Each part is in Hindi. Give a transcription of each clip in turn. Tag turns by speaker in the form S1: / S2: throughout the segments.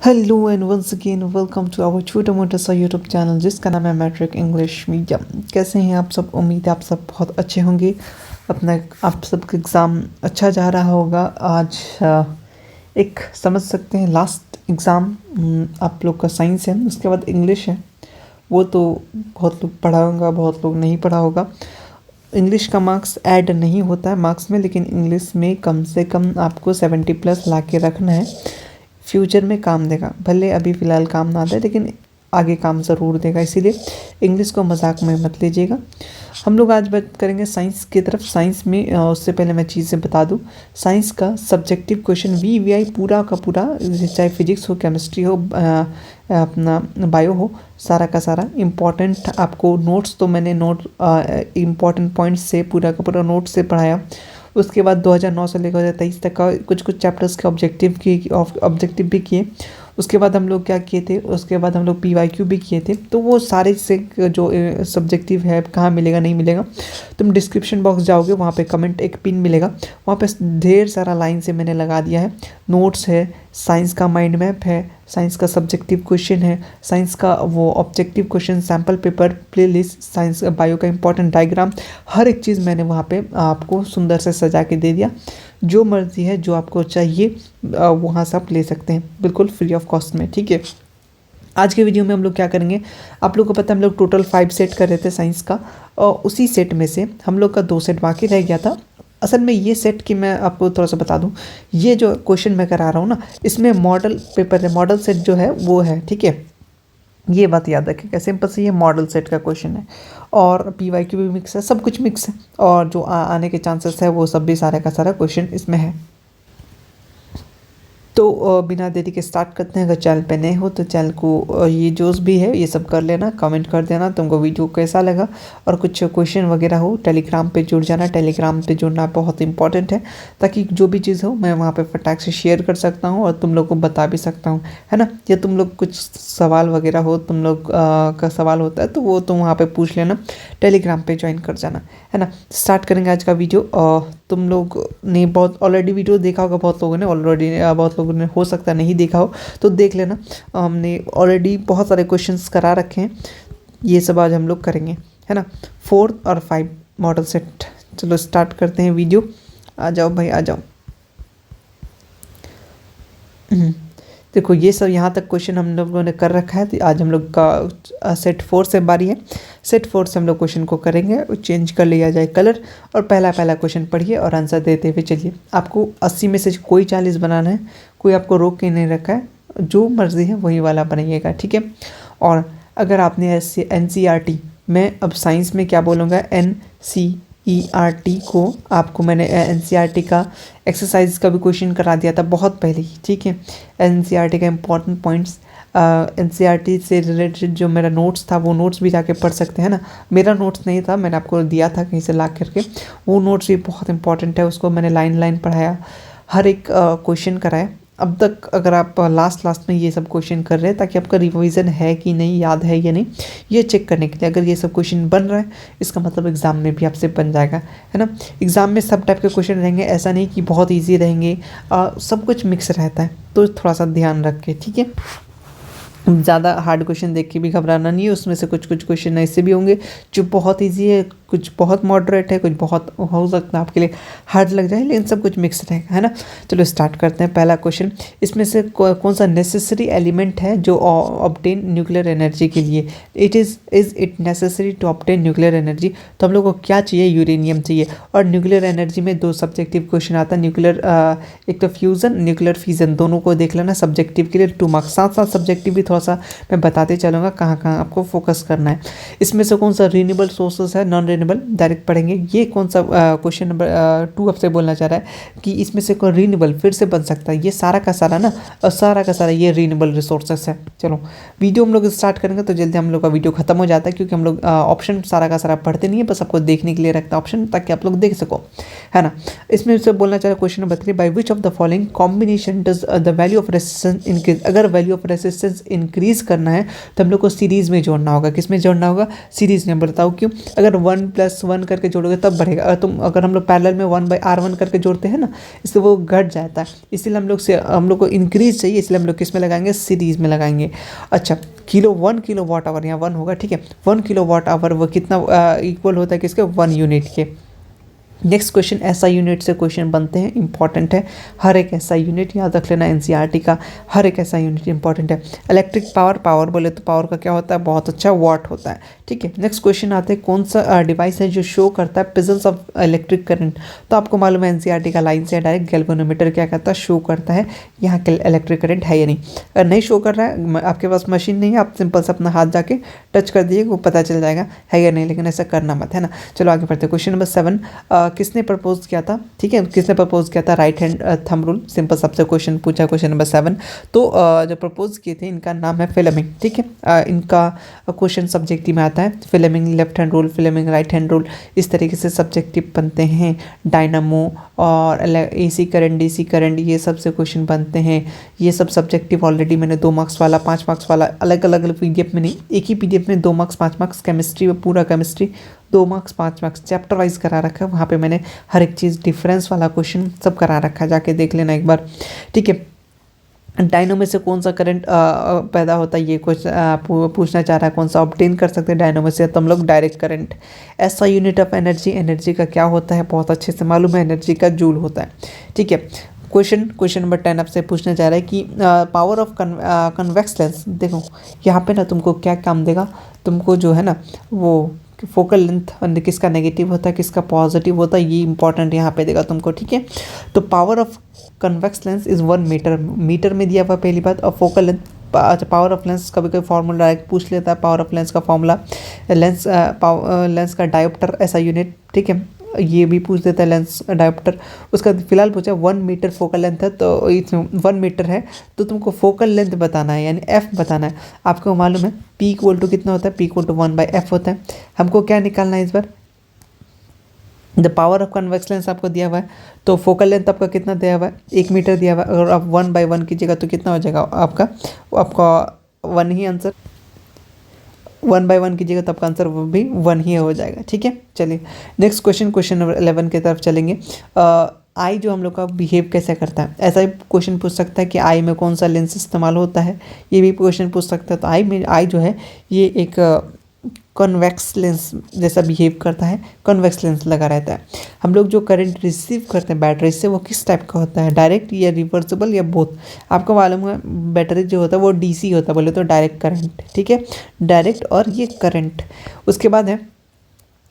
S1: Hello and once again welcome to our छोटा मोटा सा यूट्यूब चैनल जिसका नाम है मैट्रिक इंग्लिश मीडियम। कैसे हैं आप सब? उम्मीद है आप सब बहुत अच्छे होंगे। अपना आप सबका एग्ज़ाम अच्छा जा रहा होगा। आज एक समझ सकते हैं लास्ट एग्ज़ाम आप लोग का साइंस है, उसके बाद इंग्लिश है। वो तो बहुत लोग पढ़ा होगा, बहुत लोग नहीं पढ़ा होगा। इंग्लिश का मार्क्स ऐड नहीं होता है मार्क्स में, लेकिन इंग्लिश में कम से कम आपको 70+ ला के रखना है। फ्यूचर में काम देगा, भले अभी फ़िलहाल काम ना दे लेकिन आगे काम ज़रूर देगा, इसीलिए इंग्लिश को मजाक में मत लीजिएगा। हम लोग आज बात करेंगे साइंस की तरफ। साइंस में उससे पहले मैं चीज़ें बता दूं। साइंस का सब्जेक्टिव क्वेश्चन VVI पूरा का पूरा, चाहे फिजिक्स हो, केमिस्ट्री हो, अपना बायो हो, सारा का सारा इम्पॉर्टेंट आपको नोट्स तो मैंने इम्पॉर्टेंट पॉइंट्स से पूरा का पूरा नोट्स से पढ़ाया। उसके बाद 2009 से लेकर 2023 तक का कुछ चैप्टर्स के ऑब्जेक्टिव भी किए। उसके बाद हम लोग क्या किए थे, उसके बाद हम लोग PYQ भी किए थे। तो वो सारे से जो सब्जेक्टिव है कहाँ मिलेगा नहीं मिलेगा, तुम डिस्क्रिप्शन बॉक्स जाओगे, वहाँ पे कमेंट एक पिन मिलेगा, वहाँ पे ढेर सारा लाइन से मैंने लगा दिया है। नोट्स है, साइंस का माइंड मैप है, साइंस का सब्जेक्टिव क्वेश्चन है, साइंस का वो objective question, sample paper, playlist, science bio का इंपॉर्टेंट डायग्राम, हर एक चीज़ मैंने वहाँ पे आपको सुंदर से सजा के दे दिया। जो मर्जी है, जो आपको चाहिए वहाँ से आप ले सकते हैं, बिल्कुल फ्री ऑफ कॉस्ट में। ठीक है, आज के वीडियो में हम लोग क्या करेंगे, आप लोग को पता है हम लोग टोटल 5 सेट कर रहे थे साइंस का, और उसी सेट में से हम लोग का 2 सेट बाकी रह गया था। असल में ये सेट की मैं आपको थोड़ा सा बता दूं, ये जो क्वेश्चन मैं करा रहा हूँ ना, इसमें मॉडल पेपर है, मॉडल सेट जो है वो है। ठीक है, ये बात याद रखिएगा, सिंपल से ये मॉडल सेट का क्वेश्चन है, और PYQ भी मिक्स है, सब कुछ मिक्स है, और जो आने के चांसेस है वो सब भी सारा का सारा क्वेश्चन इसमें है। तो बिना देरी के स्टार्ट करते हैं। अगर चैनल पे नए हो तो चैनल को ये जोश भी है ये सब कर लेना, कमेंट कर देना तुमको वीडियो कैसा लगा, और कुछ क्वेश्चन वगैरह हो टेलीग्राम पे जुड़ जाना। टेलीग्राम पे जुड़ना बहुत इंपॉर्टेंट है, ताकि जो भी चीज़ हो मैं वहाँ पे फटाक से शेयर कर सकता हूँ और तुम लोग को बता भी सकता हूँ, है ना। या तुम लोग कुछ सवाल वगैरह हो, तुम लोग का सवाल होता है तो वो तुम वहाँ पर पूछ लेना, टेलीग्राम पर ज्वाइन कर जाना, है ना। स्टार्ट करेंगे आज का वीडियो। तुम लोग ने बहुत ऑलरेडी वीडियो देखा होगा, बहुत लोगों ने ऑलरेडी, बहुत लोगों ने हो सकता है नहीं देखा हो तो देख लेना। हमने ऑलरेडी बहुत सारे क्वेश्चंस करा रखे हैं, ये सब आज हम लोग करेंगे, है ना। 4 और 5 मॉडल सेट। चलो स्टार्ट करते हैं वीडियो। आ जाओ भाई, आ जाओ। देखो ये सब यहाँ तक क्वेश्चन हम लोगों ने कर रखा है, तो आज हम लोग का सेट 4 से बारी है। सेट 4 से हम लोग क्वेश्चन को करेंगे, चेंज कर लिया जाए कलर, और पहला क्वेश्चन पढ़िए और आंसर देते हुए चलिए। आपको 80 में से कोई 40 बनाना है, कोई आपको रोक के नहीं रखा है, जो मर्जी है वही वाला बनाइएगा, ठीक है। और अगर आपने ऐसे NCERT में, अब साइंस में क्या बोलूँगा, NCERT को आपको मैंने NCERT का एक्सरसाइज का भी क्वेश्चन करा दिया था बहुत पहले ही, ठीक है। NCERT का इम्पोर्टेंट पॉइंट्स, NCERT से रिलेटेड जो मेरा नोट्स था वो नोट्स भी जाके पढ़ सकते हैं ना। मेरा नोट्स नहीं था, मैंने आपको दिया था कहीं से ला करके, वो नोट्स भी बहुत इंपॉर्टेंट है, उसको मैंने लाइन लाइन पढ़ाया, हर एक क्वेश्चन कराया अब तक। अगर आप लास्ट में ये सब क्वेश्चन कर रहे हैं, ताकि आपका रिवीजन है कि नहीं, याद है या नहीं, ये चेक करने के लिए। अगर ये सब क्वेश्चन बन रहा है, इसका मतलब एग्ज़ाम में भी आपसे बन जाएगा, है ना। एग्ज़ाम में सब टाइप के क्वेश्चन रहेंगे, ऐसा नहीं कि बहुत ईजी रहेंगे, सब कुछ मिक्स रहता है, तो थोड़ा सा ध्यान रख के, ठीक है। ज़्यादा हार्ड क्वेश्चन देख के भी घबराना नहीं है, उसमें से कुछ क्वेश्चन ऐसे भी होंगे जो बहुत इजी है, कुछ बहुत मॉडरेट है, कुछ बहुत हो सकता है आपके लिए हार्ड लग जाए, लेकिन सब कुछ मिक्स रहेगा, है ना। चलो स्टार्ट करते हैं। पहला क्वेश्चन, इसमें से कौन सा नेसेसरी एलिमेंट है जो ऑब्टेन न्यूक्लियर एनर्जी के लिए, is it necessary to obtain nuclear energy. तो हम लोग को क्या चाहिए, यूरेनियम चाहिए। और न्यूक्लियर एनर्जी में 2 सब्जेक्टिव क्वेश्चन आता है, न्यूक्लियर, एक तो फ्यूज़न, न्यूक्लियर फिजन, दोनों को देख लेना। सब्जेक्टिव के लिए 2 मार्क्स, साथ साथ सब्जेक्टिव भी थोड़ा सा मैं बताते चलूँगा कहाँ कहाँ आपको फोकस करना है। इसमें से कौन सा रीन्यूएबल सोर्सेस है, नॉन रीन्यूएबल, डायरेक्ट पढ़ेंगे। ये कौन सा क्वेश्चन नंबर 2 आपसे बोलना चाह रहा है कि इसमें से कोई रीन्यूएबल फिर से बन सकता है, ये सारा का सारा ना, सारा का सारा ये रीन्यूएबल रिसोर्सेस है। चलो वीडियो हम लोग स्टार्ट करेंगे तो जल्दी हम लोग का वीडियो खत्म हो जाता है, क्योंकि हम लोग ऑप्शन सारा का सारा पढ़ते नहीं है, बस आपको देखने के लिए रखता है ऑप्शन, ताकि आप लोग देख सको, है ना। इसमें से बोलना चाह रहा है question number 3, by which of the following combination does the value of resistance increase. अगर वैल्यू ऑफ रेसिस्टेंस इंक्रीज करना है तो हम लोग को सीरीज में जोड़ना होगा। किस में जोड़ना होगा, सीरीज में। बताओ क्यों। अगर 1 1+1 करके जोड़ोगे तब बढ़ेगा। अगर हम लोग पैरेलल में 1/R1 करके जोड़ते हैं ना, इससे वो घट जाता है। इसीलिए हम लोग को इंक्रीज चाहिए, इसलिए हम लोग किस में लगाएंगे, सीरीज में लगाएंगे। अच्छा, 1 किलो वाट आवर, यहाँ 1 होगा, ठीक है। 1 किलो वाट आवर वो कितना इक्वल होता है किसके, 1 यूनिट के। नेक्स्ट क्वेश्चन, एसआई यूनिट से क्वेश्चन बनते हैं, इंपॉर्टेंट है। हर एक एसआई यूनिट याद रख लेना, एनसीईआरटी का हर एक एसआई यूनिट इंपॉर्टेंट है। इलेक्ट्रिक पावर बोले तो पावर का क्या होता है, बहुत अच्छा वाट होता है, ठीक है। नेक्स्ट क्वेश्चन आते हैं, कौन सा डिवाइस है जो शो करता है पिजल्स ऑफ इलेक्ट्रिक करंट। तो आपको मालूम है एनसीईआरटी का लाइन से डायरेक्ट गैल्वेनोमीटर क्या करता है, शो करता है यहाँ के इलेक्ट्रिक करंट है या नहीं। अगर नहीं शो कर रहा है, आपके पास मशीन नहीं है, आप सिंपल से अपना हाथ जाके टच कर दिए, वो पता चल जाएगा है या नहीं, लेकिन ऐसा करना मत, है ना। चलो आगे बढ़ते हैं। क्वेश्चन नंबर 7, किसने प्रपोज किया था, ठीक है, किसने प्रपोज किया था right hand thumb rule. Simple सबसे क्वेश्चन पूछा, क्वेश्चन नंबर 7। तो जो प्रपोज किए थे इनका नाम है फ्लेमिंग, ठीक है। इनका क्वेश्चन सब्जेक्टिव में आता है, Fleming left hand rule, Fleming right hand rule, इस तरीके से सब्जेक्टिव बनते हैं। डायनामो और एसी करंट, डीसी करंट, ये सब से क्वेश्चन बनते हैं। ये सब सब्जेक्टिव ऑलरेडी मैंने 2 मार्क्स वाला, 5 मार्क्स वाला, अलग अलग पीडीएफ में नहीं, एक ही पीडीएफ में 2 मार्क्स 5 मार्क्स, केमिस्ट्री में पूरा chemistry 2 marks 5 marks chapter wise करा रखा है। वहाँ पे मैंने हर एक चीज़ डिफरेंस वाला क्वेश्चन सब करा रखा है, जाके देख लेना एक बार, ठीक है। डायनो से कौन सा करंट पैदा होता है, ये कुछ पूछना चाह रहा है, कौन सा ऑब्टेन कर सकते हैं डायनो से, तो हम लोग डायरेक्ट करंट। ऐसा यूनिट ऑफ एनर्जी, एनर्जी का क्या होता है, बहुत अच्छे से मालूम है, एनर्जी का जूल होता है, ठीक है। क्वेश्चन नंबर 10 आपसे पूछना चाह रहा है कि पावर ऑफ कन्वेक्स लेंस। देखो यहाँ पे ना तुमको क्या काम देगा, तुमको जो है ना वो फोकल लेंथ किसका नेगेटिव होता है, किसका पॉजिटिव होता है, ये इंपॉर्टेंट यहाँ पे देगा तुमको, ठीक है। तो power of convex lens is 1 metre, metre में दिया हुआ पहली बात। और फोकल लेंथ, अच्छा पावर ऑफ लेंस कभी कभी फार्मूला डायरेक्ट पूछ लेता है, पावर ऑफ लेंस का फॉर्मूला, लेंस का डायोप्टर ऐसा यूनिट, ठीक है, ये भी पूछ देता है लेंस डायोप्टर। उसका फिलहाल पूछा 1 मीटर फोकल लेंथ है, तो इसमें 1 मीटर है तो तुमको फोकल लेंथ बताना है, यानी एफ बताना है। आपको मालूम है पी इक्वल टू कितना होता है, पी इक्वल टू 1/f होता है। हमको क्या निकालना है इस बार, the power of convex lens आपको दिया हुआ है, तो फोकल लेंथ आपका कितना दिया हुआ है, 1 मीटर दिया हुआ है। अगर आप 1/1 कीजिएगा तो कितना हो जाएगा आपका 1 ही आंसर, 1/1 कीजिएगा तो आपका आंसर वो भी 1 ही हो जाएगा, ठीक है। चलिए नेक्स्ट क्वेश्चन नंबर 11 की तरफ चलेंगे। आई जो हम लोग का बिहेव कैसे करता है, ऐसा भी क्वेश्चन पूछ सकता है कि आई में कौन सा लेंस इस्तेमाल होता है, ये भी क्वेश्चन पूछ सकता है। तो आई जो है ये एक कॉन्वेक्स लेंस जैसा बिहेव करता है, कॉन्वेक्स लेंस लगा रहता है। हम लोग जो करंट रिसीव करते हैं बैटरी से, वो किस टाइप का होता है, डायरेक्ट या रिवर्सिबल या बोथ। आपको मालूम है बैटरी जो होता है वो डीसी होता है, बोले तो डायरेक्ट करंट, ठीक है, डायरेक्ट और ये करंट। उसके बाद है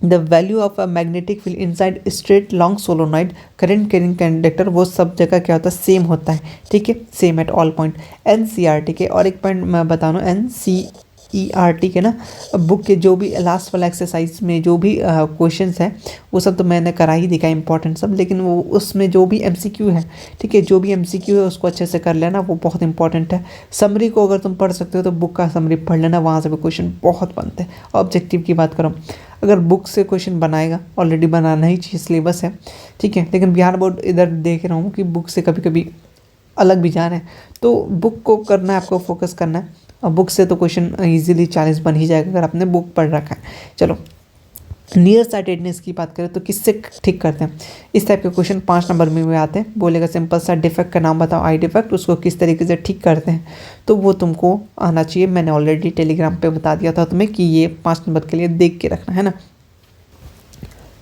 S1: the value of a magnetic field inside straight long solenoid current carrying conductor, वो सब जगह क्या होता है, सेम होता है, ठीक है, same at all point. NCERT के और एक पॉइंट मैं बता रहा हूँ, एनसीईआरटी के ना बुक के जो भी लास्ट वाला एक्सरसाइज में जो भी क्वेश्चंस हैं वो सब तो मैंने करा ही दिखा इंपॉर्टेंट सब, लेकिन वो उसमें जो भी एमसीक्यू है, ठीक है, जो भी एमसीक्यू है उसको अच्छे से कर लेना, वो बहुत इंपॉर्टेंट है। समरी को अगर तुम पढ़ सकते हो तो बुक का समरी पढ़ लेना, वहाँ से भी क्वेश्चन बहुत बनते हैं। ऑब्जेक्टिव की बात करूँ, अगर बुक से क्वेश्चन बनाएगा, ऑलरेडी बनाना ही चाहिए, सिलेबस है, ठीक है, लेकिन बिहार बोर्ड इधर देख रहा हूँ कि बुक से कभी कभी अलग भी जा रहे हैं, तो बुक को करना है, आपको फोकस करना है। और बुक से तो क्वेश्चन इजीली 40 बन ही जाएगा अगर आपने बुक पढ़ रखा है। चलो नियर साइटेडनेस की बात करें तो किससे ठीक करते हैं, इस टाइप के क्वेश्चन 5 नंबर में आते हैं। बोलेगा सिंपल सा डिफेक्ट का नाम बताओ, आई डिफेक्ट, उसको किस तरीके से ठीक करते हैं, तो वो तुमको आना चाहिए। मैंने ऑलरेडी टेलीग्राम पे बता दिया था तुम्हें कि ये 5 नंबर के लिए देख के रखना है ना।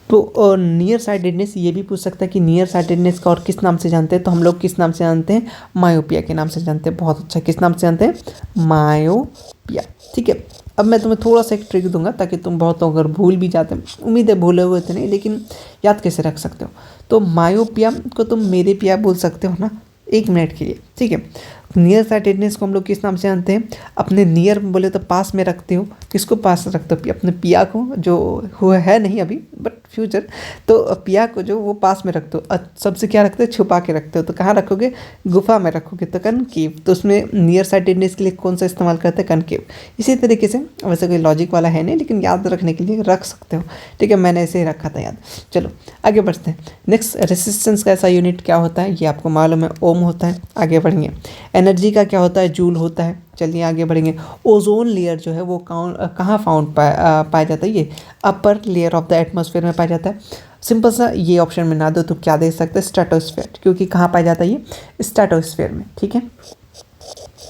S1: तो नियर साइटेडनेस ये भी पूछ सकता है कि नियर साइटेडनेस का और किस नाम से जानते हैं, तो हम लोग किस नाम से जानते हैं, मायोपिया के नाम से जानते हैं। बहुत अच्छा, किस नाम से जानते हैं, मायोपिया, ठीक है। अब मैं तुम्हें थोड़ा सा एक ट्रिक दूंगा ताकि तुम बहुत अगर भूल भी जाते हैं, उम्मीद है भूले हुए थे नहीं, लेकिन याद कैसे रख सकते हो। तो मायोपिया को तुम मेरे पिया बोल सकते हो ना 1 मिनट के लिए, ठीक है। नियर साइटेडनेस को हम लोग किस नाम से जानते हैं, अपने नियर बोले तो पास में रखते हो, किसको पास रखते हो, अपने पिया को, जो हुआ है नहीं अभी बट फ्यूचर, तो पिया को जो वो पास में रखते हो। सबसे क्या रखते हो, छुपा के रखते हो, तो कहाँ रखोगे, गुफा में रखोगे, तो कनकेव। तो उसमें नियर साइटेडनेस के लिए कौन सा इस्तेमाल करते हैं, कनकेव। इसी तरीके से वैसे कोई लॉजिक वाला है नहीं, लेकिन याद रखने के लिए रख सकते हो, ठीक है, मैंने ऐसे ही रखा था याद। चलो आगे बढ़ते हैं। नेक्स्ट रेसिस्टेंस का ऐसा यूनिट क्या होता है, ये आपको मालूम है, ओम होता है। आगे बढ़िए। एनर्जी का क्या होता है, जूल होता है, चलिए आगे बढ़ेंगे। ओजोन लेयर जो है वो कहाँ फाउंड पाया जाता है? ये upper layer of the atmosphere में पाया जाता है। सिंपल सा ये ऑप्शन में ना दो तो क्या दे सकते हैं? स्ट्रेटोस्फेयर, क्योंकि कहाँ पाया जाता है? ये स्ट्रेटोस्फेयर में, ठीक है,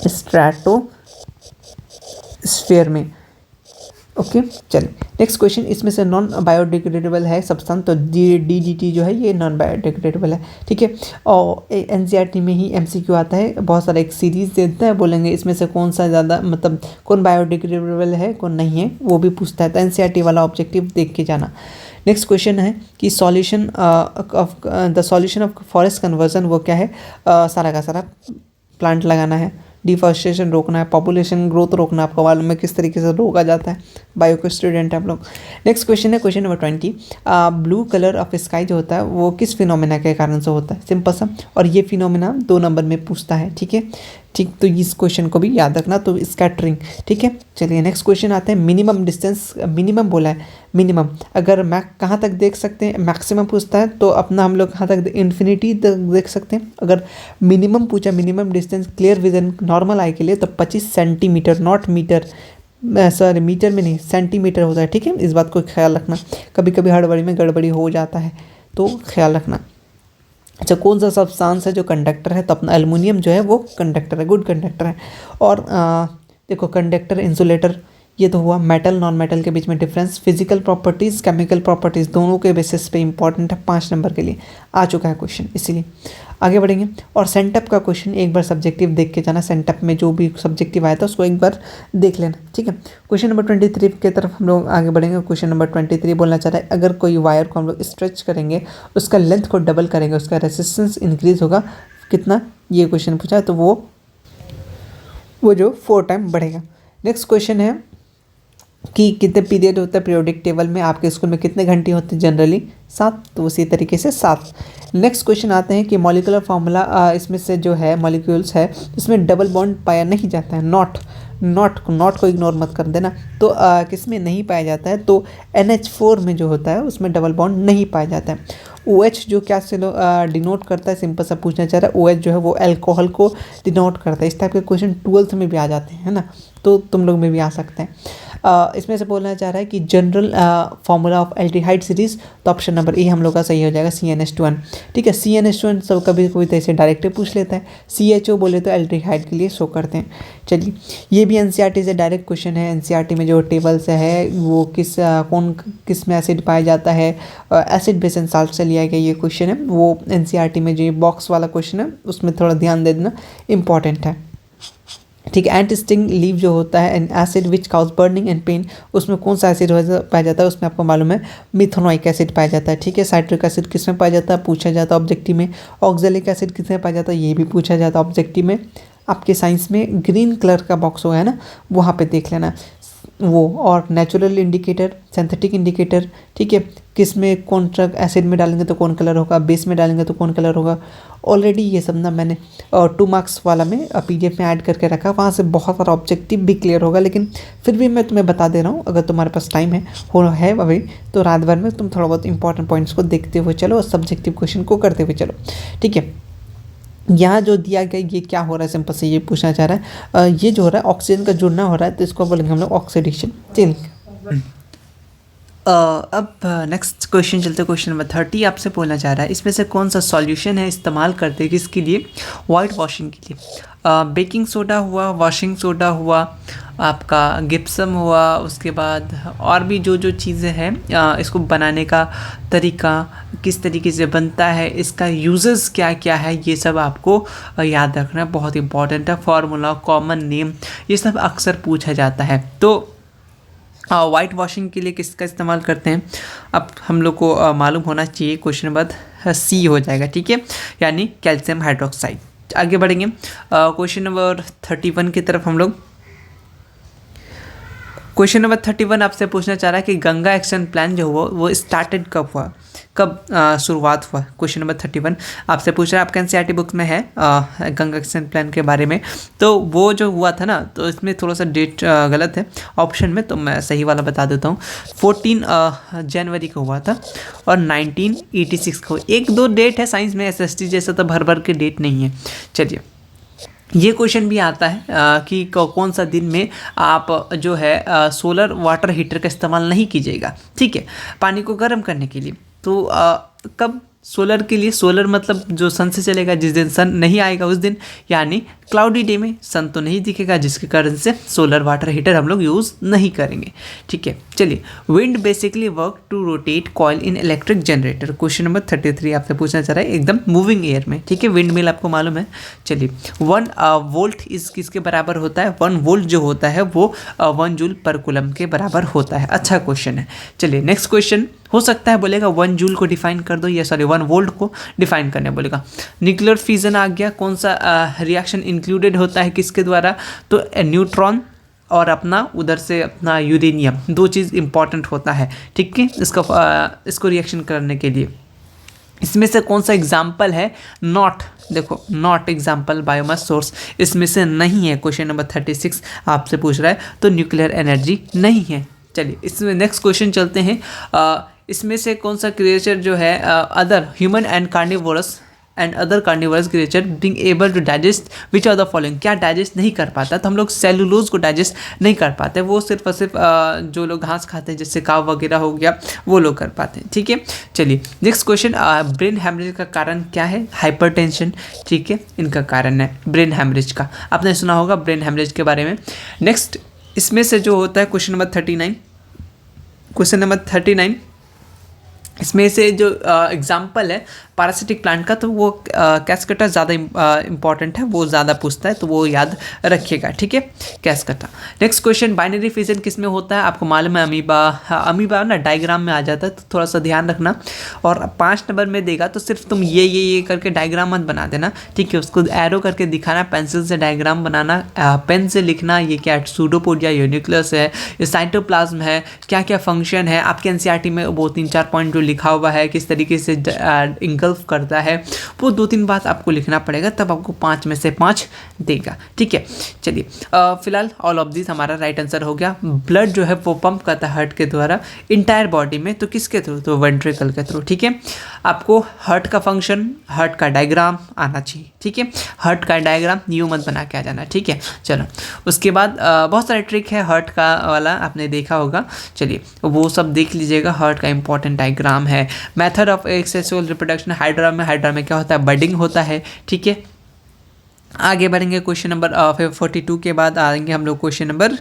S1: स्ट्रेटोस्फेयर में। ओके चलिए नेक्स्ट क्वेश्चन, इसमें से नॉन बायोडिग्रेडेबल है सब्सटेंस, तो DDT जो है ये नॉन बायोडिग्रेडेबल है, ठीक है। और NCERT में ही MCQ आता है, बहुत सारा एक सीरीज देता है, बोलेंगे इसमें से कौन सा ज़्यादा मतलब कौन बायोडिग्रेडेबल है कौन नहीं है, वो भी पूछता है, तो NCERT वाला ऑब्जेक्टिव देख के जाना। नेक्स्ट क्वेश्चन है कि सॉल्यूशन ऑफ फॉरेस्ट कन्वर्जन वो क्या है? सारा का सारा प्लांट लगाना है, डिफॉरेस्टेशन रोकना है, पॉपुलेशन ग्रोथ रोकना, आपको मालूम है किस तरीके से रोका जाता है, बायो के स्टूडेंट हैं आप लोग। नेक्स्ट क्वेश्चन है question number 20, blue colour of sky जो होता है वो किस फिनोमेना के कारण से होता है? सिंपल सा, और ये फिनोमेना 2 नंबर में पूछता है, ठीक है, ठीक, तो इस क्वेश्चन को भी याद रखना, तो स्कैटरिंग, ठीक है। चलिए नेक्स्ट क्वेश्चन आते हैं, मिनिमम डिस्टेंस, मिनिमम बोला है, मिनिमम अगर कहाँ तक देख सकते हैं, मैक्सिमम पूछता है तो अपना हम लोग कहाँ तक इन्फिनिटी तक देख सकते हैं। अगर मिनिमम पूछा, minimum distance clear vision normal eye के लिए, तो 25 centimetre, not metre, sorry metre में नहीं सेंटीमीटर होता है, ठीक है, इस बात को ख्याल रखना, कभी कभी हड़बड़ी में गड़बड़ी हो जाता है तो ख्याल रखना। अच्छा, कौन सा सब्सटेंस है जो कंडक्टर है? तो अपना एल्युमिनियम जो है वो कंडक्टर है, गुड कंडक्टर है। और देखो कंडक्टर, इंसुलेटर, ये तो हुआ। मेटल नॉन मेटल के बीच में difference, physical properties, chemical properties, दोनों के बेसिस पे इंपॉर्टेंट है, 5 नंबर के लिए आ चुका है क्वेश्चन, इसीलिए आगे बढ़ेंगे। और सेंटअप का क्वेश्चन एक बार सब्जेक्टिव देख के जाना, सेंटअप में जो भी सब्जेक्टिव आया था उसको एक बार देख लेना, ठीक है। क्वेश्चन नंबर 23 की तरफ हम लोग आगे बढ़ेंगे। क्वेश्चन नंबर 23 बोलना चाह रहा है, अगर कोई वायर को हम लोग स्ट्रेच करेंगे, उसका लेंथ को डबल करेंगे, उसका रेसिस्टेंस इंक्रीज होगा कितना? ये क्वेश्चन पूछा है, तो वो जो 4 टाइम बढ़ेगा। नेक्स्ट क्वेश्चन है कि कितने पीरियड होता है पीरियोडिक टेबल में, आपके स्कूल में कितने घंटे होते हैं? जनरली 7, तो उसी तरीके से 7। नेक्स्ट क्वेश्चन आते हैं कि मॉलिक्यूलर फार्मूला, इसमें से जो है मॉलिक्यूल्स है इसमें डबल बॉन्ड पाया नहीं जाता है, नॉट को इग्नोर मत कर देना, तो किस में नहीं पाया जाता है? तो NH4 में जो होता है उसमें डबल बॉन्ड नहीं पाया जाता है। OH जो क्या से डिनोट करता है, सिंपल सा पूछना चाह रहा है, OH जो है वो अल्कोहल को डिनोट करता है। इस टाइप के क्वेश्चन 12th में भी आ जाते हैं, है ना, तो तुम लोग में भी आ सकते हैं। इसमें से बोलना चाह रहा है कि general formula of aldehyde series, तो ऑप्शन नंबर ए हम लोग का सही हो जाएगा, CnH2n, ठीक है। CnH2n सब कभी कोई तो ऐसे डायरेक्ट पूछ लेता है, CHO बोले तो एल्डिहाइड के लिए शो करते हैं। चलिए ये भी NCERT से डायरेक्ट क्वेश्चन है। NCERT में जो टेबल्स है वो किस में एसिड पाया जाता है, एसिड बेस एंड साल्ट से लिया गया ये क्वेश्चन है, वो NCERT में जो बॉक्स वाला क्वेश्चन है उसमें थोड़ा ध्यान दे देना, इंपॉर्टेंट है, ठीक है। एंटी स्टिंग लीव जो होता है, an acid which causes burning and pain, उसमें कौन सा एसिड पाया जाता है? उसमें आपको मालूम है मिथेनोइक एसिड पाया जाता है, ठीक है। साइट्रिक एसिड किसमें पाया जाता है? पूछा जाता है ऑब्जेक्टिव में। ऑक्जेलिक एसिड किसमें पाया जाता है? ये भी पूछा जाता है ऑब्जेक्टिव में। आपके साइंस में ग्रीन कलर का बॉक्स हुआ है ना, वहाँ पे देख लेना वो। और नेचुरल इंडिकेटर, सिंथेटिक इंडिकेटर, ठीक है, किस में कौन सा एसिड में डालेंगे तो कौन कलर होगा, बेस में डालेंगे तो कौन कलर होगा। ऑलरेडी ये सब ना मैंने 2 मार्क्स वाला में PDF में ऐड करके रखा, वहाँ से बहुत सारा ऑब्जेक्टिव भी क्लियर होगा, लेकिन फिर भी मैं तुम्हें बता दे रहा हूँ, अगर तुम्हारे पास टाइम है अभी तो रात भर में तुम थोड़ा बहुत इंपॉर्टेंट पॉइंट्स को देखते हुए चलो और सब्जेक्टिव क्वेश्चन को करते हुए चलो, ठीक है। यहाँ जो दिया गया ये क्या हो रहा है, सिंपल से ये पूछना चाह रहा है, ये जो हो रहा है ऑक्सीजन का जुड़ना हो रहा है, तो इसको बोलेंगे हम लोग ऑक्सीडेशन। चलिए अब नेक्स्ट क्वेश्चन चलते, क्वेश्चन नंबर 30 आपसे बोलना चाह रहा है, इसमें से कौन सा सॉल्यूशन है इस्तेमाल करते हैं किसके लिए? वाइट वॉशिंग के लिए। बेकिंग सोडा हुआ, वॉशिंग सोडा हुआ, आपका गिप्सम हुआ, उसके बाद और भी जो चीज़ें हैं, इसको बनाने का तरीका किस तरीके से बनता है, इसका यूजेस क्या क्या है, ये सब आपको याद रखना बहुत इंपॉर्टेंट है। फार्मूला, कॉमन नेम, ये सब अक्सर पूछा जाता है। तो वाइट वॉशिंग के लिए किसका इस्तेमाल करते हैं अब हम लोग को मालूम होना चाहिए। क्वेश्चन नंबर C हो जाएगा, ठीक है, यानी कैल्शियम हाइड्रोक्साइड। आगे बढ़ेंगे क्वेश्चन नंबर 31 की तरफ हम लोग। क्वेश्चन नंबर 31 आपसे पूछना चाह रहा है कि गंगा एक्शन प्लान जो हुआ वो स्टार्टेड कब शुरुआत हुआ। क्वेश्चन नंबर 31 आपसे पूछ रहा है, आपका NCERT बुक में है गंगा एक्शन प्लान के बारे में, तो वो जो हुआ था ना, तो इसमें थोड़ा सा डेट गलत है ऑप्शन में, तो मैं सही वाला बता देता हूँ। 14 जनवरी को हुआ था और 1986 को। 1-2 डेट है साइंस में, SST जैसा तो भर के डेट नहीं है। चलिए ये क्वेश्चन भी आता है कि कौन सा दिन में आप जो है सोलर वाटर हीटर का इस्तेमाल नहीं कीजिएगा, ठीक है, पानी को गर्म करने के लिए। तो कब सोलर के लिए, सोलर मतलब जो सन से चलेगा, जिस दिन सन नहीं आएगा उस दिन, यानी क्लाउडी डे में सन तो नहीं दिखेगा, जिसके कारण से सोलर वाटर हीटर हम लोग यूज़ नहीं करेंगे, ठीक है। चलिए, wind basically work to rotate coil in electric generator, question number 33 आपसे पूछना चाह रहा है, एकदम मूविंग एयर में, ठीक है। विंड मिल आपको मालूम है। चलिए, 1 वोल्ट इस किसके बराबर होता है? 1 वोल्ट जो होता है वो 1 जूल पर कूलम के बराबर होता है। अच्छा क्वेश्चन है। चलिए नेक्स्ट क्वेश्चन हो सकता है बोलेगा 1 जूल को डिफाइन कर दो, या सॉरी 1 वोल्ट को डिफाइन करने बोलेगा। न्यूक्लियर फिजन आ गया, कौन सा रिएक्शन इंक्लूडेड होता है किसके द्वारा? तो न्यूट्रॉन और अपना उधर से अपना यूरेनियम, दो चीज़ इंपॉर्टेंट होता है, ठीक है, इसको रिएक्शन करने के लिए। इसमें से कौन सा एग्जाम्पल है? नॉट, देखो नॉट एग्जाम्पल बायोमास सोर्स इसमें से नहीं है। क्वेश्चन नंबर 36 आपसे पूछ रहा है, तो न्यूक्लियर एनर्जी नहीं है। चलिए इसमें नेक्स्ट क्वेश्चन चलते हैं। इसमें से कौन सा क्रिएचर जो है other human and carnivorous and other carnivorous creature being able to digest which are the following, क्या डाइजेस्ट नहीं कर पाता? तो हम लोग सेलुलोज को डाइजेस्ट नहीं कर पाते, वो सिर्फ और सिर्फ जो लोग घास खाते हैं जैसे काव वगैरह हो गया, वो लोग कर पाते हैं, ठीक है। चलिए नेक्स्ट क्वेश्चन, ब्रेन हैमरेज का कारण क्या है? हाइपरटेंशन, ठीक है, इनका कारण है ब्रेन हैमरेज का, आपने सुना होगा ब्रेन हैमरेज के बारे में। नेक्स्ट इसमें से जो होता है क्वेश्चन नंबर 39, क्वेश्चन नंबर 39 इसमें से जो एग्जाम्पल है पैरासिटिक प्लांट का, तो वो कैस्केटा ज़्यादा इंपॉर्टेंट है, वो ज़्यादा पूछता है, तो वो याद रखिएगा, ठीक है, कैस्केटा। नेक्स्ट क्वेश्चन, बाइनरी फिजन किस में होता है? आपको मालूम है अमीबा, अमीबा ना डायग्राम में आ जाता है, तो थोड़ा सा ध्यान रखना। और 5 नंबर में देगा तो सिर्फ तुम ये करके डायग्राम मत बना देना, ठीक है, उसको एरो करके दिखाना, पेंसिल से डायग्राम बनाना, पेन से लिखना, ये क्या सूडोपोडिया, यूनिक्लियस है, ये साइटोप्लाज्म है, क्या क्या फंक्शन है, आपके एनसीईआरटी में वो 3-4 पॉइंट जो लिखा हुआ है, किस तरीके से इंगल्फ करता है, वो 2-3 बात आपको लिखना पड़ेगा, तब आपको 5 में से 5 देगा, ठीक है। चलिए फिलहाल ऑल ऑफ दिस हमारा राइट आंसर हो गया। ब्लड जो है वो पंप करता है हार्ट के द्वारा इंटायर बॉडी में, तो किसके थ्रू? तो वेंट्रिकल के थ्रू, ठीक है। आपको हार्ट का फंक्शन, हार्ट का डायग्राम आना चाहिए, ठीक है, हार्ट का डायग्राम न्यू मत बना के आ जाना, ठीक है। चलो उसके बाद बहुत सारे ट्रिक है हार्ट का वाला, आपने देखा होगा, चलिए वो सब देख लीजिएगा। हार्ट का इंपॉर्टेंट डायग्राम है। मेथड ऑफ एक्सेसुअल रिप्रोडक्शन, हाइड्रा में क्या होता है? बडिंग होता है, ठीक है। आगे बढ़ेंगे क्वेश्चन नंबर 42 के बाद आएंगे हम लोग क्वेश्चन नंबर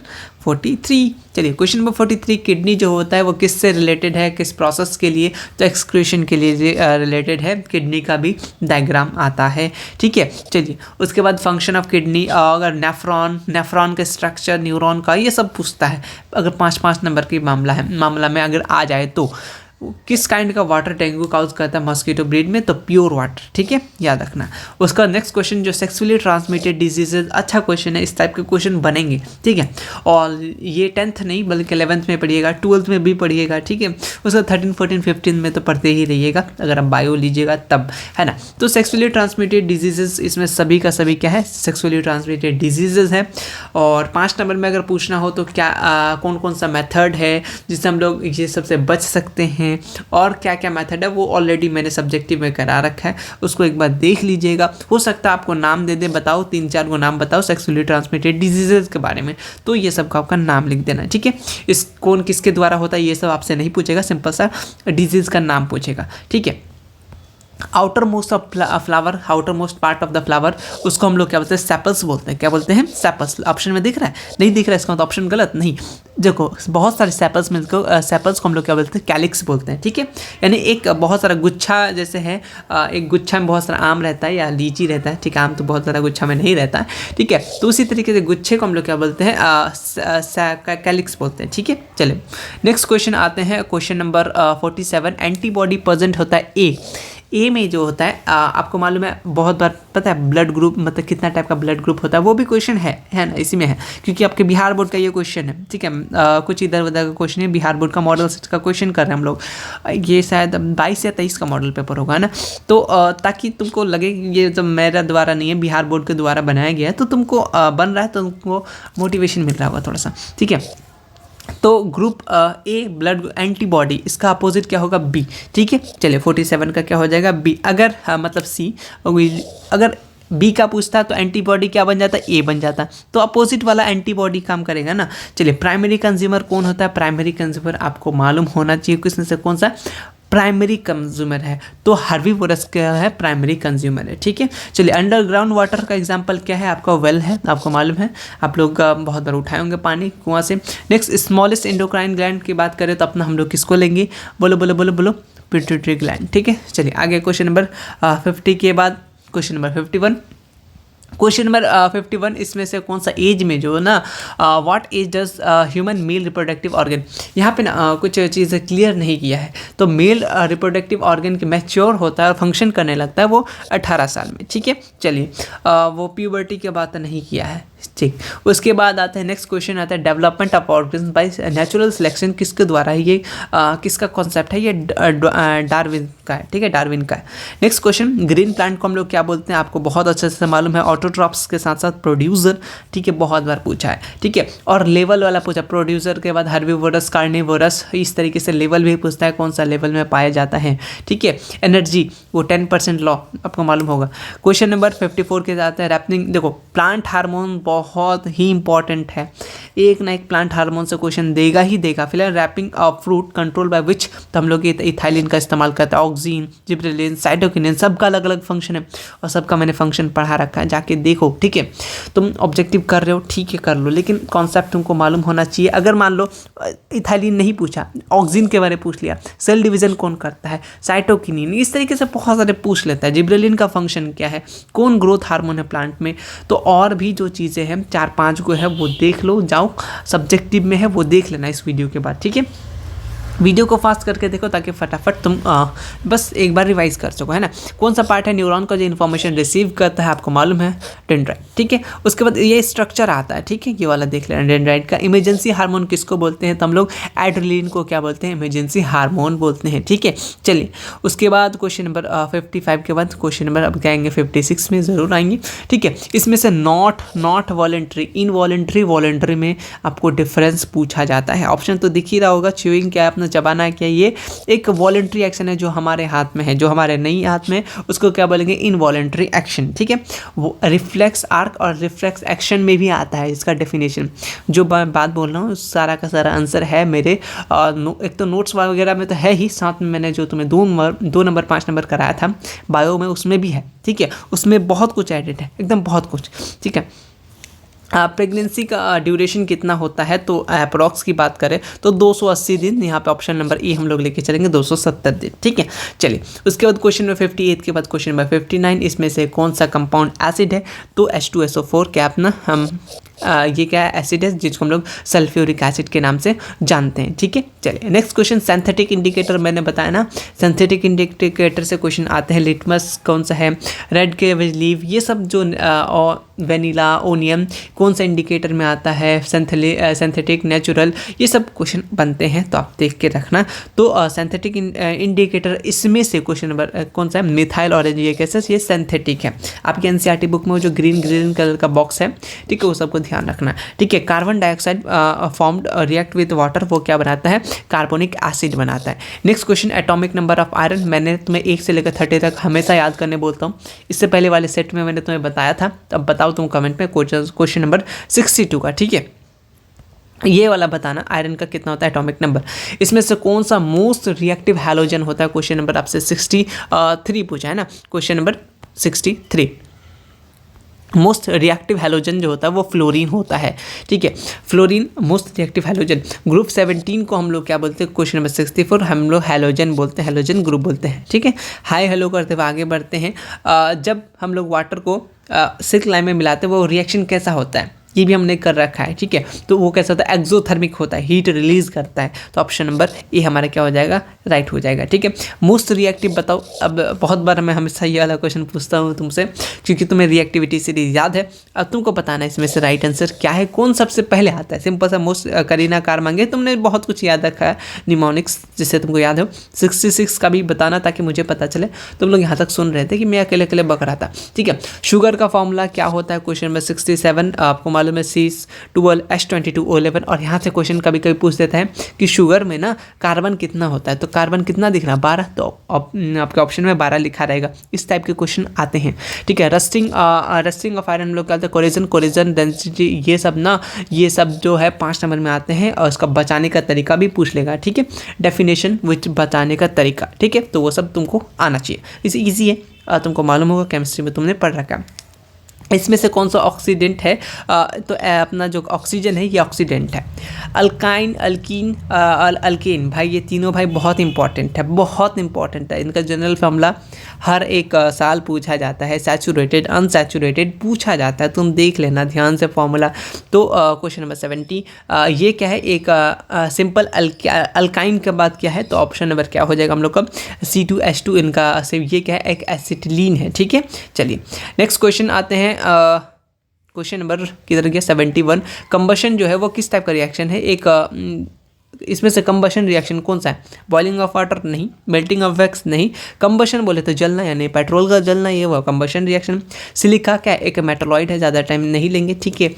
S1: 43। चलिए क्वेश्चन नंबर 43, किडनी जो होता है वो किससे रिलेटेड है, किस प्रोसेस के लिए? तो एक्सक्रीशन के लिए रिलेटेड है, किडनी का भी डायग्राम आता है, ठीक है। चलिए उसके बाद फंक्शन ऑफ किडनी, अगर नेफ्रॉन का स्ट्रक्चर, न्यूरॉन का, ये सब पूछता है अगर 5-5 नंबर की मामला में अगर आ जाए तो। किस काइंड का वाटर डेंगू काउज करता है मस्कीटो ब्रीड में? तो प्योर वाटर, ठीक है, याद रखना। उसका नेक्स्ट क्वेश्चन जो सेक्सुअली ट्रांसमिटेड डिजीजेज, अच्छा क्वेश्चन है, इस टाइप के क्वेश्चन बनेंगे, ठीक है। और ये 10th नहीं बल्कि 11th में पढ़िएगा, 12th में भी पढ़िएगा, ठीक है। उसका 13, 14, 15 में तो पढ़ते ही रहिएगा अगर आप बायो लीजिएगा तब, है ना। तो सेक्सुअली ट्रांसमिटेड डिजीजेज, इसमें सभी का सभी क्या है? सेक्सुअली ट्रांसमिटेड डिजीजेज है। और 5 नंबर में अगर पूछना हो तो क्या कौन कौन सा मेथड है जिससे हम लोग ये सबसे बच सकते हैं, और क्या क्या मेथड है, वो ऑलरेडी मैंने सब्जेक्टिव में करा रखा है, उसको एक बार देख लीजिएगा। हो सकता है आपको नाम दे दे, बताओ 3-4 को नाम बताओ सेक्सुअली ट्रांसमिटेड डिजीजेज के बारे में, तो ये सब का आपका नाम लिख देना, ठीक है। इस कौन किसके द्वारा होता है ये सब आपसे नहीं पूछेगा, सिंपल सा डिजीज का नाम पूछेगा, ठीक है। Outer most of flower, outer most part of the flower, उसको हम लोग क्या बोलते हैं? सेपल्स बोलते हैं। क्या बोलते हैं? सेपल्स। ऑप्शन में दिख रहा है? नहीं दिख रहा है, इसका मतलब ऑप्शन गलत नहीं। देखो बहुत सारे सेपल्स मिलकर सेपल्स को हम लोग क्या बोलते हैं? कैलिक्स बोलते हैं, ठीक है। यानी एक बहुत सारा गुच्छा जैसे है, एक गुच्छा में बहुत सारा आम रहता है या लीची रहता है, ठीक है, आम तो बहुत सारा गुच्छा में नहीं रहता है, ठीक है। तो उसी तरीके से गुच्छे को हम लोग क्या बोलते हैं? कैलिक्स बोलते हैं, ठीक है। चलिए नेक्स्ट क्वेश्चन आते हैं, क्वेश्चन नंबर 47। एंटीबॉडी प्रेजेंट होता है ए में जो होता है, आपको मालूम है बहुत बार पता है ब्लड ग्रुप मतलब कितना टाइप का ब्लड ग्रुप होता है, वो भी क्वेश्चन है ना, इसी में है, क्योंकि आपके बिहार बोर्ड का ये क्वेश्चन है, ठीक है। कुछ इधर उधर का क्वेश्चन है, बिहार बोर्ड का मॉडल सेट का क्वेश्चन कर रहे हैं हम लोग, ये शायद 22 या 23 का मॉडल पेपर होगा ना। तो ताकि तुमको लगे ये जो मेरा द्वारा नहीं है, बिहार बोर्ड के द्वारा बनाया गया है, तो तुमको बन रहा है तो तुमको मोटिवेशन मिल रहा होगा थोड़ा सा, ठीक है। तो ग्रुप ए ब्लड एंटीबॉडी, इसका अपोजिट क्या होगा? बी, ठीक है। चलिए 47 का क्या हो जाएगा? बी। अगर मतलब सी, अगर बी का पूछता तो एंटीबॉडी क्या बन जाता, ए बन जाता, तो अपोजिट वाला एंटीबॉडी काम करेगा ना। चलिए प्राइमरी कंज्यूमर कौन होता है, प्राइमरी कंज्यूमर आपको मालूम होना चाहिए किसमें से कौन सा प्राइमरी कंज्यूमर है, तो हर्बीवोरस क्या है, प्राइमरी कंज्यूमर है। ठीक है, चलिए अंडरग्राउंड वाटर का एग्जांपल क्या है, आपका वेल है, आपको मालूम है, आप लोग बहुत बार उठाए होंगे पानी कुआं से। नेक्स्ट स्मॉलेस्ट एंडोक्राइन ग्लैंड की बात करें तो अपना हम लोग किसको लेंगे, बोलो बोलो बोलो बोलो, पिट्यूटरी ग्लैंड। ठीक है, चलिए आगे क्वेश्चन नंबर 50 के बाद क्वेश्चन नंबर 51। क्वेश्चन नंबर 51 इसमें से कौन सा एज में जो ना what age does human male reproductive organ, यहाँ पे ना कुछ चीज़ें क्लियर नहीं किया है। तो मेल रिप्रोडक्टिव ऑर्गन के मैच्योर होता है और फंक्शन करने लगता है वो 18 साल में। ठीक है, चलिए वो प्यूबर्टी के बात नहीं किया है। ठीक, उसके बाद आता है नेक्स्ट क्वेश्चन आता है development of organs by natural selection, किसके द्वारा है ये, किसका कॉन्सेप्ट है ये, डार्विन का है। ठीक है, डार्विन का है। नेक्स्ट क्वेश्चन, ग्रीन प्लांट को हम लोग क्या बोलते हैं, आपको बहुत अच्छे से मालूम है, ऑटोट्रॉप्स के साथ साथ प्रोड्यूसर। ठीक है, बहुत बार पूछा है। ठीक है, और लेवल वाला पूछा, प्रोड्यूसर के बाद हर्बीवोरस, कार्निवोरस, इस तरीके से लेवल भी पूछता है, कौन सा लेवल में पाया जाता है। ठीक है, एनर्जी वो 10% लॉ आपको मालूम होगा। क्वेश्चन नंबर 54 के जाते हैं रैपनिंग। देखो प्लांट हार्मोन बहुत ही इंपॉर्टेंट है, एक ना एक प्लांट हार्मोन से क्वेश्चन देगा ही देगा। फिलहाल ripening of fruit control by which, तो हम लोग इथाइलिन का इस्तेमाल करते हैं, ऑक्सीन, जिब्रेलिन, साइटोकिनिन, सबका अलग अलग फंक्शन है और सबका मैंने फंक्शन पढ़ा रखा है, जाके देखो। ठीक है, तुम ऑब्जेक्टिव कर रहे हो ठीक है कर लो, लेकिन कॉन्सेप्ट तुमको मालूम होना चाहिए। अगर मान लो इथाइलिन नहीं पूछा, ऑक्सीन के बारे में पूछ लिया, सेल डिवीजन कौन करता है, साइटोकिनिन, इस तरीके से बहुत सारे पूछ लेता है, जिब्रेलिन का फंक्शन क्या है, कौन ग्रोथ हार्मोन है प्लांट में, तो और भी जो चीज़ें हैं 4-5 को है वो देख लो, जाओ सब्जेक्टिव में है वो देख लेना इस वीडियो के बाद। ठीक है, वीडियो को फास्ट करके देखो ताकि फटाफट तुम बस एक बार रिवाइज कर सको, है ना। कौन सा पार्ट है न्यूरॉन का जो इन्फॉर्मेशन रिसीव करता है, आपको मालूम है, डेंड्राइट। ठीक है, उसके बाद ये स्ट्रक्चर आता है। ठीक है, ये वाला देख लेना डेंड्राइट का। इमरजेंसी हार्मोन किसको बोलते हैं, तो हम लोग एड्रेनलिन को क्या बोलते हैं, इमरजेंसी हार्मोन बोलते हैं। ठीक है, चलिए उसके बाद क्वेश्चन नंबर 55 के बाद क्वेश्चन नंबर अब क्या आएंगे 56 में ज़रूर आएंगे। ठीक है, इसमें से नॉट वॉलेंट्री, इनवॉलेंट्री, वॉलेंट्री में आपको डिफरेंस पूछा जाता है। ऑप्शन तो दिख ही रहा होगा, च्यूइंग क्या है, अपना चबाना है क्या, ये एक वॉलेंट्री एक्शन है जो हमारे हाथ में है, जो हमारे नहीं हाथ में उसको क्या बोलेंगे, इनवॉलेंट्री एक्शन। ठीक है, वो रिफ्लेक्स आर्क और रिफ्लेक्स एक्शन में भी आता है इसका डेफिनेशन। जो मैं बात बोल रहा हूँ सारा का सारा आंसर है मेरे एक तो नोट्स वगैरह में तो है ही, साथ में मैंने जो तुम्हें 2 नंबर 5 नंबर कराया था बायो में उसमें भी है। ठीक है, उसमें बहुत कुछ एडिट है, एकदम बहुत कुछ। ठीक है, प्रेगनेंसी का ड्यूरेशन कितना होता है, तो अप्रॉक्स की बात करें तो 280 दिन, यहाँ पे ऑप्शन नंबर ए हम लोग लेके चलेंगे 270 दिन। ठीक है, चलिए उसके बाद क्वेश्चन नंबर 58 के बाद क्वेश्चन नंबर 59, इसमें से कौन सा कंपाउंड एसिड है, तो H2SO4 क्या अपना हम ये क्या एसिड है जिसको हम लोग सल्फ्यूरिक एसिड के नाम से जानते हैं। ठीक है, चलिए नेक्स्ट क्वेश्चन, सिंथेटिक इंडिकेटर मैंने बताया ना, सिंथेटिक इंडिकेटर से क्वेश्चन आते हैं। लिटमस कौन सा है, रेड केवेज लीव, ये सब जो वेनिला, ओनियम कौन सा इंडिकेटर में आता है, सिंथेटिक, नेचुरल, ये सब क्वेश्चन बनते हैं, तो आप देख के रखना। तो सिंथेटिक इंडिकेटर इसमें से क्वेश्चन नंबर कौन सा है, मिथाइल ऑरेंज ये कैसे, ये सिंथेटिक है। आपकी एनसीईआरटी बुक में वो जो ग्रीन कलर का बॉक्स है, ठीक है, वो सबको ध्यान रखना। ठीक है, carbon dioxide formed react with water, वो क्या बनाता है, कार्बोनिक एसिड बनाता है। Next question, atomic number of iron, मैंने तुम्हें 1 से लेकर 30 तक हमेशा याद करने बोलता हूँ, इससे पहले वाले सेट में मैंने तुम्हें बताया था, अब बताओ तुम कमेंट में क्वेश्चन नंबर 62 का। ठीक है, ये वाला बताना आयरन का कितना होता है एटॉमिक नंबर। इसमें से कौन सा मोस्ट रिएक्टिव हैलोजन होता है, क्वेश्चन नंबर आपसे 63 पूछा है ना, question number 63। Most reactive halogen जो होता है वो फ्लोरीन होता है। ठीक है, fluorine most reactive halogen. Group 17 को हम लोग क्या बोलते हैं, क्वेश्चन नंबर 64 हम लोग हैलोजन बोलते हैं, हैलोजन ग्रुप बोलते हैं। ठीक है, हाई हेलो करते हुए आगे बढ़ते हैं। जब हम लोग वाटर को सिल्क लाइम में मिलाते हैं वो रिएक्शन कैसा होता है, ये भी हमने कर रखा है। ठीक है, तो वो कैसा होता है, एक्सोथर्मिक होता है, हीट रिलीज करता है, तो ऑप्शन नंबर ए हमारा क्या हो जाएगा, राइट हो जाएगा। ठीक है, मोस्ट रिएक्टिव बताओ। अब बहुत बार मैं हमेशा ये वाला क्वेश्चन पूछता हूँ तुमसे, क्योंकि तुम्हें रिएक्टिविटी सीरीज याद है, अब तुमको बताना है इसमें से राइट आंसर क्या है, कौन सबसे पहले आता है। सिंपल सा मोस्ट करीना कार मांगे, तुमने बहुत कुछ याद रखा है, निमोनिक्स जिससे तुमको याद हो। 66 का भी बताना ताकि मुझे पता चले, तुम लोग यहाँ तक सुन रहे थे कि मैं अकेले अकेले बक रहा था। ठीक है, शुगर का फॉर्मूला क्या होता है, क्वेश्चन नंबर 67 आपको मालूम है C12H22O11। और यहाँ से क्वेश्चन कभी कभी पूछ देता है कि शुगर में ना कार्बन कितना होता है, तो कार्बन कितना दिख रहा है 12, तो आपके ऑप्शन में 12 लिखा रहेगा। इस टाइप के क्वेश्चन आते हैं, ठीक है। रस्टिंग ऑफ आयरन हम लोग कहते हैं कोलिजन डेंसिटी, ये सब जो है 5 नंबर में आते हैं। और इसका बचाने का तरीका भी पूछ लेगा, ठीक है, डेफिनेशन विच बचाने का तरीका, ठीक है। तो वो सब तुमको आना चाहिए, इसे ईजी है, तुमको मालूम होगा, केमिस्ट्री में तुमने पढ़ रखा है। इसमें से कौन सा ऑक्सीडेंट है, तो अपना जो ऑक्सीजन है ये ऑक्सीडेंट है। अल्काइन, अल्कीन, अल्केन, भाई ये तीनों भाई बहुत इंपॉर्टेंट है, बहुत इंपॉर्टेंट है। इनका जनरल फॉर्मूला हर एक साल पूछा जाता है। सैचुरेटेड, अनसैचुरेटेड पूछा जाता है, तुम देख लेना ध्यान से फॉर्मूला। तो क्वेश्चन नंबर 70, ये क्या है, एक सिंपल अल्काइन के बाद क्या है, तो ऑप्शन नंबर क्या हो जाएगा हम लोग का C2H2। इनका से ये क्या है, एक एसिटिलीन है, ठीक है। चलिए नेक्स्ट क्वेश्चन आते हैं। क्वेश्चन नंबर किधर गया, 71। कंबशन जो है वो किस टाइप का रिएक्शन है, इसमें से कंबशन रिएक्शन कौन सा है, बॉइलिंग ऑफ वाटर नहीं, मेल्टिंग ऑफ वैक्स नहीं, कंबशन बोले तो जलना, यानी पेट्रोल का जलना, ये वो कंबशन रिएक्शन। सिलिका क्या एक मेटलॉइड है, ज़्यादा टाइम नहीं लेंगे, ठीक है।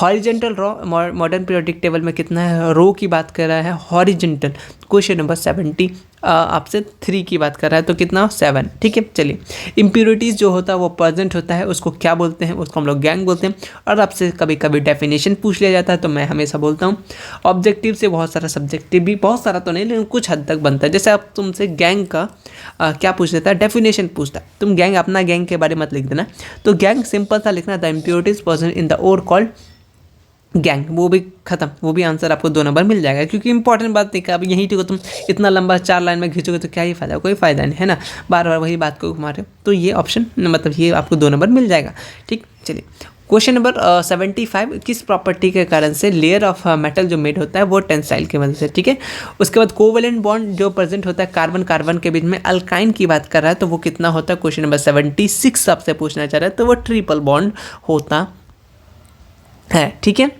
S1: हॉरिजेंटल रो, मॉडर्न पीरियोडिक टेबल में कितना है, रो की बात कर रहा है, हॉरिजेंटल। क्वेश्चन नंबर 70 आपसे 3 की बात कर रहा है, तो कितना 7, ठीक है। चलिए इम्प्योरिटीज़ जो होता है वो प्रेजेंट होता है, उसको क्या बोलते हैं, उसको हम लोग गैंग बोलते हैं। और आपसे कभी कभी डेफिनेशन पूछ लिया जाता है, तो मैं हमेशा बोलता हूँ ऑब्जेक्टिव से बहुत सारा, सब्जेक्टिव भी बहुत सारा तो नहीं, लेकिन कुछ हद तक बनता है। जैसे आप तुमसे गैंग का क्या पूछ लेता है, डेफिनेशन पूछता है, तुम गैंग अपना गैंग के बारे में मत लिख देना। तो गैंग सिंपल सा लिखना, the impurities present in the ore called gangue, वो भी खत्म, वो भी आंसर आपको 2 नंबर मिल जाएगा। क्योंकि इंपॉर्टेंट बात नहीं, अब यहीं तो तुम इतना लंबा 4 लाइन में खींचोगे तो क्या ही फायदा, कोई फायदा नहीं है ना, बार बार वही बात को घुमा रहे हो। तो ये ऑप्शन मतलब ये आपको 2 नंबर मिल जाएगा, ठीक। चलिए क्वेश्चन नंबर 75, किस प्रॉपर्टी के कारण से लेयर ऑफ मेटल जो मेड होता है वो टेंसाइल की वजह से, ठीक है। उसके बाद कोवेलेंट बॉन्ड जो प्रेजेंट होता है कार्बन कार्बन के बीच में, अल्काइन की बात कर रहा है, तो वो कितना होता है, क्वेश्चन नंबर 76 आपसे पूछना चाह रहा है, तो वो ट्रिपल बॉन्ड होता है, ठीक है।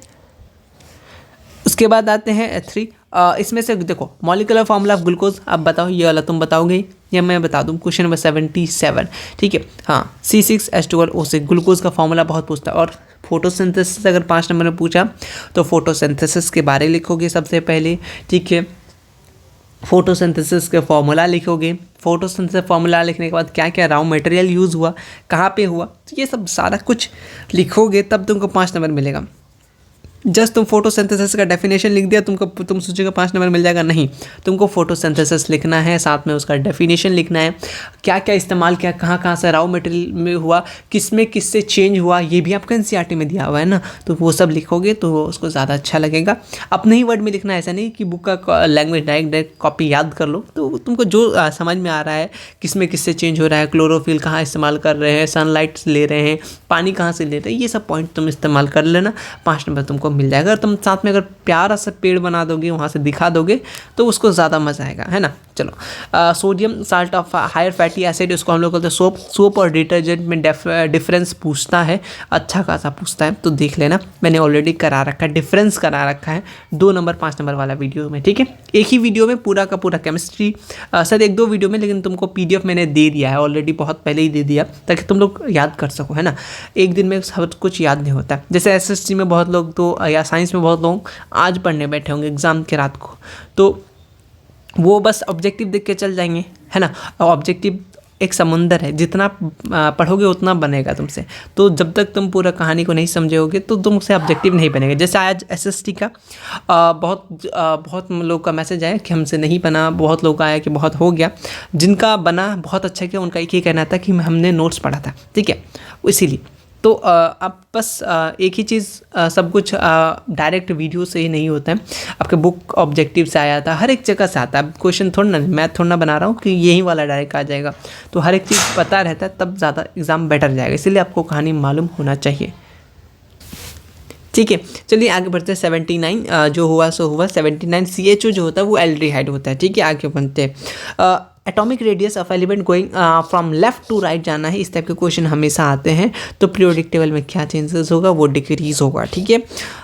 S1: उसके बाद आते हैं 3, इसमें से देखो मॉलिक्यूलर फार्मूला ऑफ ग्लूकोज, आप बताओ, ये वाला तुम बताओगे या मैं बता दूं, क्वेश्चन नंबर 77, ठीक है। हाँ, C6H12O6 ग्लूकोज का फार्मूला बहुत पूछता है। और फोटोसिंथेसिस अगर 5 नंबर में पूछा तो फोटोसिंथेसिस के बारे लिखोगे सबसे पहले, ठीक है। फोटोसिंथेसिस के फार्मूला लिखोगे, फोटोसिंथेसिस फार्मूला लिखने के बाद क्या क्या रॉ मटेरियल यूज़ हुआ, कहाँ पे हुआ, तो ये सब सारा कुछ लिखोगे, तब तुमको 5 नंबर मिलेगा। जस्ट तुम फोटोसिंथेसिस का डेफिनेशन लिख दिया, तुम सोचेगा 5 नंबर मिल जाएगा, नहीं, तुमको फोटोसिंथेसिस लिखना है, साथ में उसका डेफिनेशन लिखना है, क्या क्या इस्तेमाल किया, कहाँ कहाँ से रॉ मटेरियल में हुआ, किसमें किससे चेंज हुआ, ये भी आपका एनसीईआरटी में दिया हुआ है ना, तो वो सब लिखोगे तो उसको ज़्यादा अच्छा लगेगा। अपने ही वर्ड में लिखना है, ऐसा नहीं कि बुक का लैंग्वेज डायरेक्ट कॉपी याद कर लो। तो तुमको जो समझ में आ रहा है, किसमें किससे चेंज हो रहा है, क्लोरोफिल कहाँ इस्तेमाल कर रहे हैं, सनलाइट ले रहे हैं, पानी कहाँ से ले रहे हैं, ये सब पॉइंट तुम इस्तेमाल कर लेना, 5 नंबर तुमको मिल जाएगा। अगर तुम साथ में अगर प्यारा सा पेड़ बना दोगे, वहाँ से दिखा दोगे, तो उसको ज़्यादा मज़ा आएगा, है ना। चलो sodium salt of higher fatty acid, उसको हम लोग बोलते हैं सोप और डिटर्जेंट में डिफरेंस पूछता है, अच्छा खासा पूछता है, तो देख लेना, मैंने ऑलरेडी करा रखा है, डिफरेंस करा रखा है 2 नंबर 5 नंबर वाला वीडियो में, ठीक है। एक ही वीडियो में पूरा का पूरा केमिस्ट्री, सर 1-2 वीडियो में, लेकिन तुमको PDF मैंने दे दिया है ऑलरेडी, बहुत पहले ही दे दिया, ताकि तुम लोग याद कर सको, है ना। एक दिन में सब कुछ याद नहीं होता, जैसे SST में बहुत लोग तो, या साइंस में बहुत लोग आज पढ़ने बैठे होंगे एग्ज़ाम के रात को, तो वो बस ऑब्जेक्टिव देख के चल जाएंगे, है ना। ऑब्जेक्टिव एक समुंदर है, जितना पढ़ोगे उतना बनेगा तुमसे। तो जब तक तुम पूरा कहानी को नहीं समझोगे तो तुमसे ऑब्जेक्टिव नहीं बनेगा। जैसे आज SST का बहुत लोग का मैसेज आया कि हमसे नहीं बना, बहुत लोग का आया कि बहुत हो गया। जिनका बना बहुत अच्छा किया, उनका एक ही कहना था कि हमने नोट्स पढ़ा था, ठीक है, इसीलिए। तो अब बस एक ही चीज़, सब कुछ डायरेक्ट वीडियो से ही नहीं होता है, आपके बुक ऑब्जेक्टिव से आया था, हर एक जगह से आता है। क्वेश्चन थोड़ा ना, मैथ थोड़ा ना बना रहा हूँ कि यही वाला डायरेक्ट आ जाएगा, तो हर एक चीज़ पता रहता है, तब ज़्यादा एग्ज़ाम बेटर जाएगा, इसलिए आपको कहानी मालूम होना चाहिए, ठीक है। चलिए आगे बढ़ते हैं। 79 जो हुआ सो हुआ। 79 CHO जो होता है वो एल्डिहाइड होता है, ठीक है। आगे बनते हैं। Atomic radius of element going from left to right जाना है, इस टाइप के क्वेश्चन हमेशा आते हैं। तो पीरियोडिक टेबल में क्या चेंजेस होगा, वो डिक्रीज होगा, ठीक है।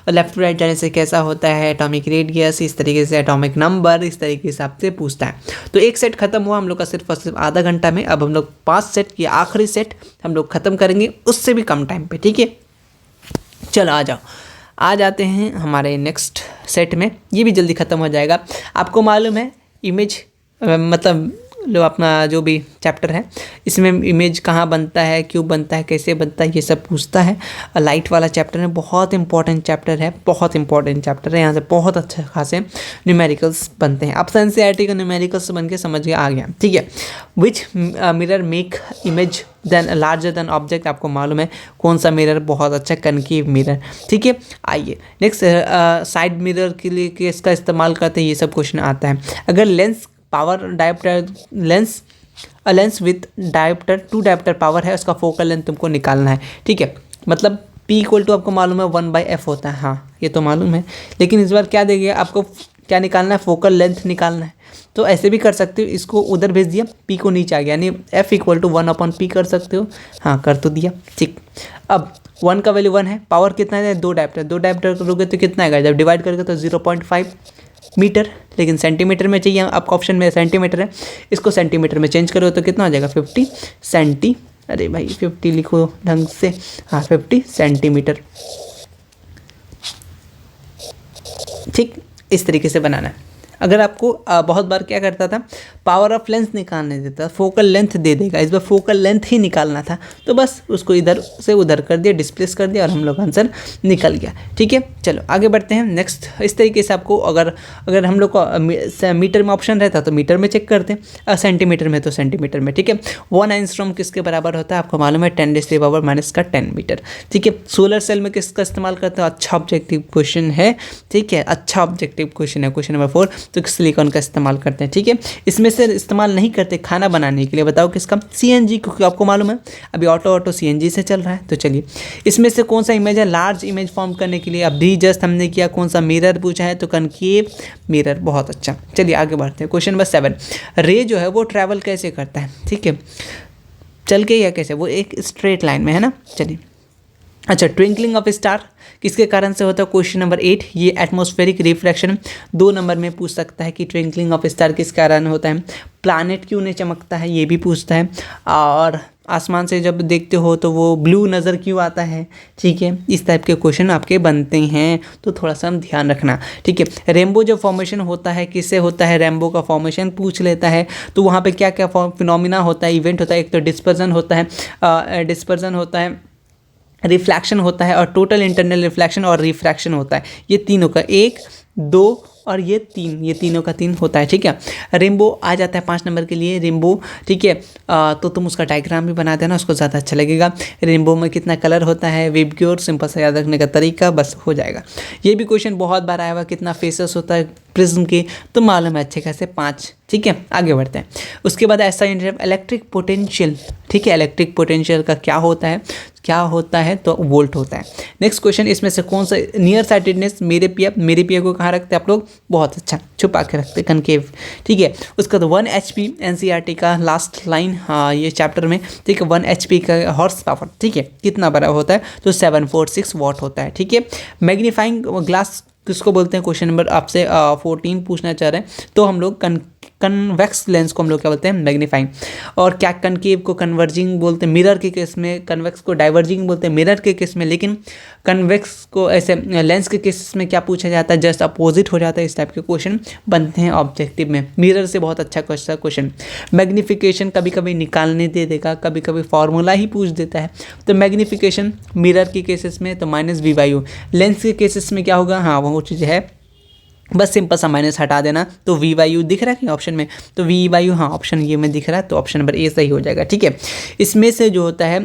S1: लेफ्ट टू राइट जाने से कैसा होता है, एटॉमिक रेडियस, इस तरीके से एटॉमिक नंबर, इस तरीके से आपसे पूछता है। तो एक सेट खत्म हुआ हम लोग का सिर्फ आधा घंटा में। अब हम लोग 5 सेट की आखिरी सेट हम लोग खत्म करेंगे, उससे भी कम टाइम पे, ठीक है। चलो आ जाओ, आ जाते हैं हमारे नेक्स्ट सेट में। ये भी जल्दी ख़त्म हो जाएगा। आपको मालूम है इमेज मतलब लो अपना जो भी चैप्टर है इसमें इमेज कहाँ बनता है, क्यों बनता है, कैसे बनता है, ये सब पूछता है। लाइट वाला चैप्टर है, बहुत इंपॉर्टेंट चैप्टर है, बहुत इंपॉर्टेंट चैप्टर है। यहाँ से बहुत अच्छे खासे न्यूमेरिकल्स बनते हैं। अब एनसीईआरटी का न्यूमेरिकल्स बन के समझ के आ गया, ठीक है। विच mirror make image then larger than object, आपको मालूम है कौन सा मिरर बहुत अच्छा, कनकेव मिरर, ठीक है। आइए नेक्स्ट, साइड मिरर के लिए किसका इस्तेमाल करते हैं, ये सब क्वेश्चन आता है। अगर lens power dioptre lens with dioptre 2 dioptre power है, उसका फोकल लेंथ तुमको निकालना है, ठीक है। मतलब P इक्वल टू आपको मालूम है 1/f होता है, हाँ ये तो मालूम है। लेकिन इस बार क्या देगा आपको, क्या निकालना है, फोकल लेंथ निकालना है। तो ऐसे भी कर सकते हो, इसको उधर भेज दिया, P को नीचे आ गया, यानी F इक्वल टू 1/P कर सकते हो, हाँ कर तो दिया, ठीक। अब 1 का वैल्यू 1 है, पावर कितना है, 2 डायोप्टर करोगे तो कितना आएगा, जब डिवाइड करोगे तो 0.5 मीटर, लेकिन सेंटीमीटर में चाहिए, आपका ऑप्शन में सेंटीमीटर है, इसको सेंटीमीटर में चेंज करो तो कितना हो जाएगा 50 सेंटी, अरे भाई 50 लिखो ढंग से, हाँ 50 सेंटीमीटर, ठीक। इस तरीके से बनाना है। अगर आपको बहुत बार क्या करता था, पावर ऑफ लेंस निकालने देता, फोकल लेंथ दे देगा, इस बार फोकल लेंथ ही निकालना था, तो बस उसको इधर से उधर कर दिया, डिस्प्लेस कर दिया और हम लोग आंसर निकल गया, ठीक है। चलो आगे बढ़ते हैं नेक्स्ट। इस तरीके से आपको अगर हम लोग को मीटर में ऑप्शन रहता तो मीटर में चेक करते हैं, सेंटीमीटर में तो सेंटीमीटर में, ठीक है। 1 एंगस्ट्रॉम किसके बराबर होता है, आपको मालूम है 10⁻⁻10 मीटर, ठीक है। सोलर सेल में किसका इस्तेमाल करते हैं, अच्छा ऑब्जेक्टिव क्वेश्चन है, ठीक है, अच्छा ऑब्जेक्टिव क्वेश्चन है, क्वेश्चन नंबर 4, तो सिलिकॉन का इस्तेमाल करते हैं, ठीक है। इसमें से इस्तेमाल नहीं करते खाना बनाने के लिए, बताओ किसका, सीएनजी, क्योंकि आपको मालूम है अभी ऑटो सीएनजी से चल रहा है। तो चलिए इसमें से कौन सा इमेज है, लार्ज इमेज फॉर्म करने के लिए अभी जस्ट हमने किया, कौन सा मिरर पूछा है, तो कनकेव मिरर, बहुत अच्छा। चलिए आगे बढ़ते हैं, क्वेश्चन नंबर 7, रे जो है वो ट्रैवल कैसे करता है, ठीक है, चल के या कैसे, वो एक स्ट्रेट लाइन में है ना। चलिए अच्छा, ट्विंकलिंग ऑफ स्टार किसके कारण से होता है, क्वेश्चन नंबर 8, ये एटमॉस्फेरिक रिफ्लेक्शन 2 नंबर में पूछ सकता है कि ट्विंकलिंग ऑफ स्टार किस कारण होता है। प्लैनेट क्यों नहीं चमकता है, ये भी पूछता है। और आसमान से जब देखते हो तो वो ब्लू नज़र क्यों आता है, ठीक है। इस टाइप के क्वेश्चन आपके बनते हैं, तो थोड़ा सा हम ध्यान रखना, ठीक है। रेनबो जो फॉर्मेशन होता है किससे होता है, रेनबो का फॉर्मेशन पूछ लेता है, तो वहाँ पे क्या क्या फिनोमिना होता है, इवेंट होता है, एक तो डिस्पर्जन होता है, रिफ्लैक्शन होता है, और टोटल इंटरनल रिफ्लैक्शन और रिफ्रैक्शन होता है। ये तीनों का 1, 2 और ये 3, ये तीनों का 3 होता है, ठीक है। रेनबो आ जाता है 5 नंबर के लिए, रेनबो, ठीक है। तो तुम उसका डायग्राम भी बना देना, उसको ज़्यादा अच्छा लगेगा। रेनबो में कितना कलर होता है, विबग्योर, सिंपल सा याद रखने का तरीका, बस हो जाएगा। ये भी क्वेश्चन बहुत बार आया हुआ, कितना फेसेस होता है प्रिज्म के, तो मालूम है अच्छे खासे 5, ठीक है। आगे बढ़ते हैं। उसके बाद ऐसा इलेक्ट्रिक पोटेंशियल, ठीक है, इलेक्ट्रिक पोटेंशियल का क्या होता है, तो वोल्ट होता है। नेक्स्ट क्वेश्चन, इसमें से कौन सा, नियर साइटेडनेस, मेरे पिया को कहाँ रखते हैं आप लोग, बहुत अच्छा छुपा के रखते, कनकेव, ठीक है। उसका तो 1 HP एनसीईआरटी का लास्ट लाइन, हाँ ये चैप्टर में, ठीक है। 1 HP का हॉर्स पावर, ठीक है, कितना बड़ा होता है, तो 746 वाट होता है, ठीक है। मैग्नीफाइंग ग्लास किसको बोलते हैं, क्वेश्चन नंबर आपसे 14 पूछना चाह रहे हैं, तो हम लोग कन्वेक्स लेंस को हम लोग क्या बोलते हैं, मैग्नीफाइंग। और क्या कनकेव को कन्वर्जिंग बोलते हैं मिरर के केस में, कन्वेक्स को डाइवर्जिंग बोलते हैं मिरर के केस में, लेकिन कन्वेक्स को ऐसे लेंस के केस में क्या पूछा जाता है, जस्ट अपोजिट हो जाता है। इस टाइप के क्वेश्चन बनते हैं ऑब्जेक्टिव में, मिरर से बहुत अच्छा क्वेश्चन। मैग्नीफिकेशन कभी कभी निकालने दे देगा, कभी कभी फॉर्मूला ही पूछ देता है, तो मैग्नीफिकेशन मिरर के केसेस में तो -v/u, लेंस के केसेस में क्या होगा, हाँ वो चीज़ है, बस सिंपल सा माइनस हटा देना, तो v/u दिख रहा है ऑप्शन में, तो v/u, हाँ ऑप्शन ये में दिख रहा है, तो ऑप्शन नंबर ए सही हो जाएगा, ठीक है। इसमें से जो होता है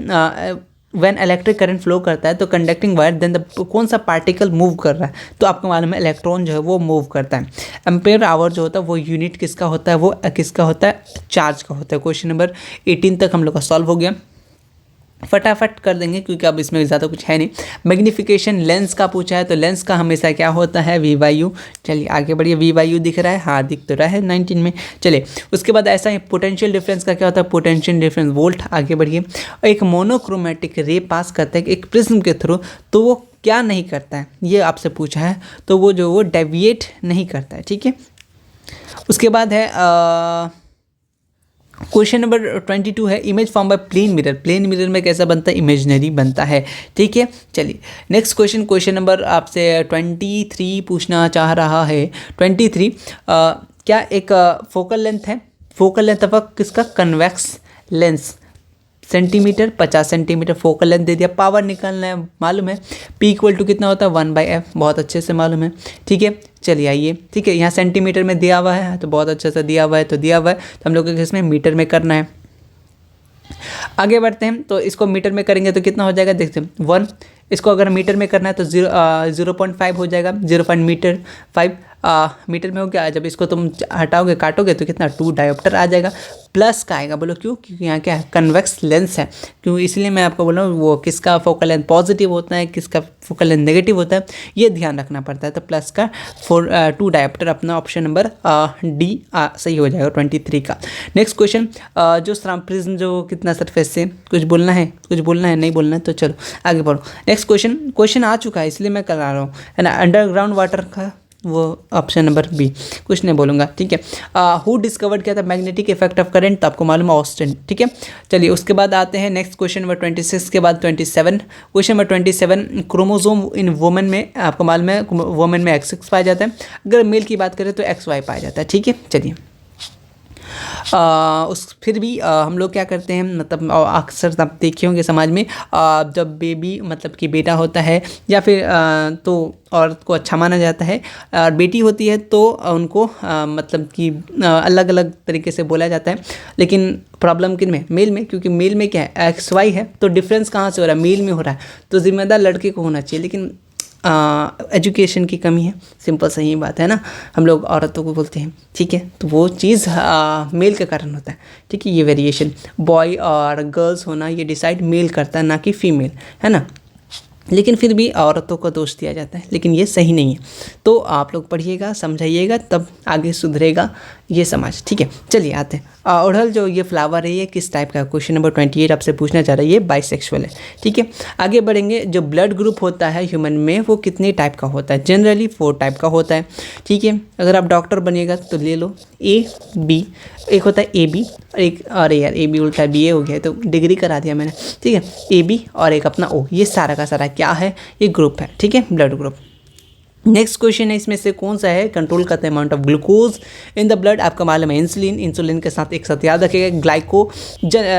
S1: व्हेन इलेक्ट्रिक करंट फ्लो करता है, तो कंडक्टिंग वायर देन कौन सा पार्टिकल मूव कर रहा है, तो आपको मालूम है इलेक्ट्रॉन जो है वो मूव करता है। एम्पेयर आवर जो होता है वो यूनिट किसका होता है, वो किसका होता है, चार्ज का होता है। क्वेश्चन नंबर 18 तक हम लोग का सॉल्व हो गया, फटाफट कर देंगे क्योंकि अब इसमें ज़्यादा कुछ है नहीं। मैग्नीफिकेशन लेंस का पूछा है, तो लेंस का हमेशा क्या होता है, v/u। चलिए आगे बढ़िए, v/u दिख रहा है, हाँ दिख तो रहा है 19 में। चलिए उसके बाद ऐसा ही पोटेंशियल डिफरेंस का क्या होता है, पोटेंशियल डिफरेंस वोल्ट। आगे बढ़िए, एक मोनोक्रोमेटिक रे पास करता है एक प्रिज्म के थ्रू, तो वो क्या नहीं करता है, ये आपसे पूछा है, तो वो डेविएट नहीं करता है, ठीक है। उसके बाद है
S2: क्वेश्चन नंबर 22 है image form by plane mirror. Plane mirror में कैसा बनता है, इमेजिनरी बनता है। ठीक है, चलिए नेक्स्ट क्वेश्चन नंबर आपसे 23 पूछना चाह रहा है। 23 क्या एक फोकल लेंथ है, फोकल लेंथ ऑफ किसका, convex lens centimetre, 50 centimetre focal length दे दिया। पावर निकालना है, मालूम है P इक्वल टू कितना होता है 1/f, बहुत अच्छे से मालूम है। ठीक है, चलिए आइए, ठीक है यहाँ सेंटीमीटर में दिया हुआ है तो बहुत अच्छे से दिया हुआ है, तो दिया हुआ है तो हम लोग को इसमें मीटर में करना है। आगे बढ़ते हैं, तो इसको मीटर में करेंगे तो कितना हो जाएगा, देखते हैं 1, इसको अगर मीटर में करना है तो 0.5 हो जाएगा, 0.5 मीटर में हो गया। जब इसको तुम हटाओगे काटोगे तो कितना 2 डायोप्टर आ जाएगा। प्लस का आएगा, बोलो क्यों, क्योंकि यहाँ क्या है कन्वेक्स लेंस है, क्यों इसलिए मैं आपको बोल रहा हूँ वो किसका फोकल लेंथ पॉजिटिव होता है, किसका फोकल लेंथ नेगेटिव होता है, ये ध्यान रखना पड़ता है। तो प्लस का 2 डायोप्टर अपना ऑप्शन नंबर डी सही हो जाएगा 23 का। नेक्स्ट क्वेश्चन, जो प्रिज्म जो कितना सरफेस से, कुछ बोलना है नहीं बोलना है तो चलो आगे बढ़ो। नेक्स्ट क्वेश्चन आ चुका है इसलिए मैं करा रहा हूँ, है ना, अंडरग्राउंड वाटर का वो ऑप्शन नंबर बी, कुछ नहीं बोलूँगा। ठीक है, हु डिस्कवर्ड किया था मैग्नेटिक इफेक्ट ऑफ करंट, तो आपको मालूम है ऑस्टिन। ठीक है, चलिए उसके बाद आते हैं नेक्स्ट क्वेश्चन नंबर 26 के बाद 27। क्वेश्चन नंबर 27, क्रोमोसोम इन वुमेन में आपको मालूम है वुमेन में XX पाया जाता है, अगर मेल की बात करें तो XY पाया जाता है। ठीक है, चलिए फिर भी हम लोग क्या करते हैं, मतलब अक्सर आप देखे होंगे समाज में जब बेबी मतलब कि बेटा होता है या फिर तो औरत को अच्छा माना जाता है, और बेटी होती है तो उनको मतलब कि अलग अलग तरीके से बोला जाता है। लेकिन प्रॉब्लम किन में, मेल में, क्योंकि मेल में क्या है XY है तो डिफरेंस कहाँ से हो रहा है, मेल में हो रहा है, तो जिम्मेदार लड़के को होना चाहिए। लेकिन एजुकेशन की कमी है, सिंपल सही बात है ना, हम लोग औरतों को बोलते हैं। ठीक है, तो वो चीज़ मेल के कारण होता है। ठीक है, ये वेरिएशन बॉय और गर्ल्स होना ये डिसाइड मेल करता है, ना कि फीमेल, है ना। लेकिन फिर भी औरतों को दोष दिया जाता है, लेकिन ये सही नहीं है। तो आप लोग पढ़िएगा, समझाइएगा, तब आगे सुधरेगा ये समाज। ठीक है, चलिए आते हैं। ओढ़ल जो ये फ्लावर है ये किस टाइप का, क्वेश्चन नंबर 28 आपसे पूछना चाह रहा है, ये बाइसेक्सुअल है। ठीक है, आगे बढ़ेंगे। जो ब्लड ग्रुप होता है ह्यूमन में वो कितने टाइप का होता है, जनरली 4 टाइप का होता है। ठीक है, अगर आप डॉक्टर बनिएगा तो ले लो AB, एक होता है AB, एक और यार AB उल्टा BA हो गया, तो डिग्री करा दिया मैंने। ठीक है, AB और एक अपना O, ये सारा का सारा क्या है, ये ग्रुप है। ठीक है, ब्लड ग्रुप। नेक्स्ट क्वेश्चन है, इसमें से कौन सा है कंट्रोल करता है amount of glucose in the blood, आपका मालूम है इंसुलिन के साथ एक साथ याद रखिएगा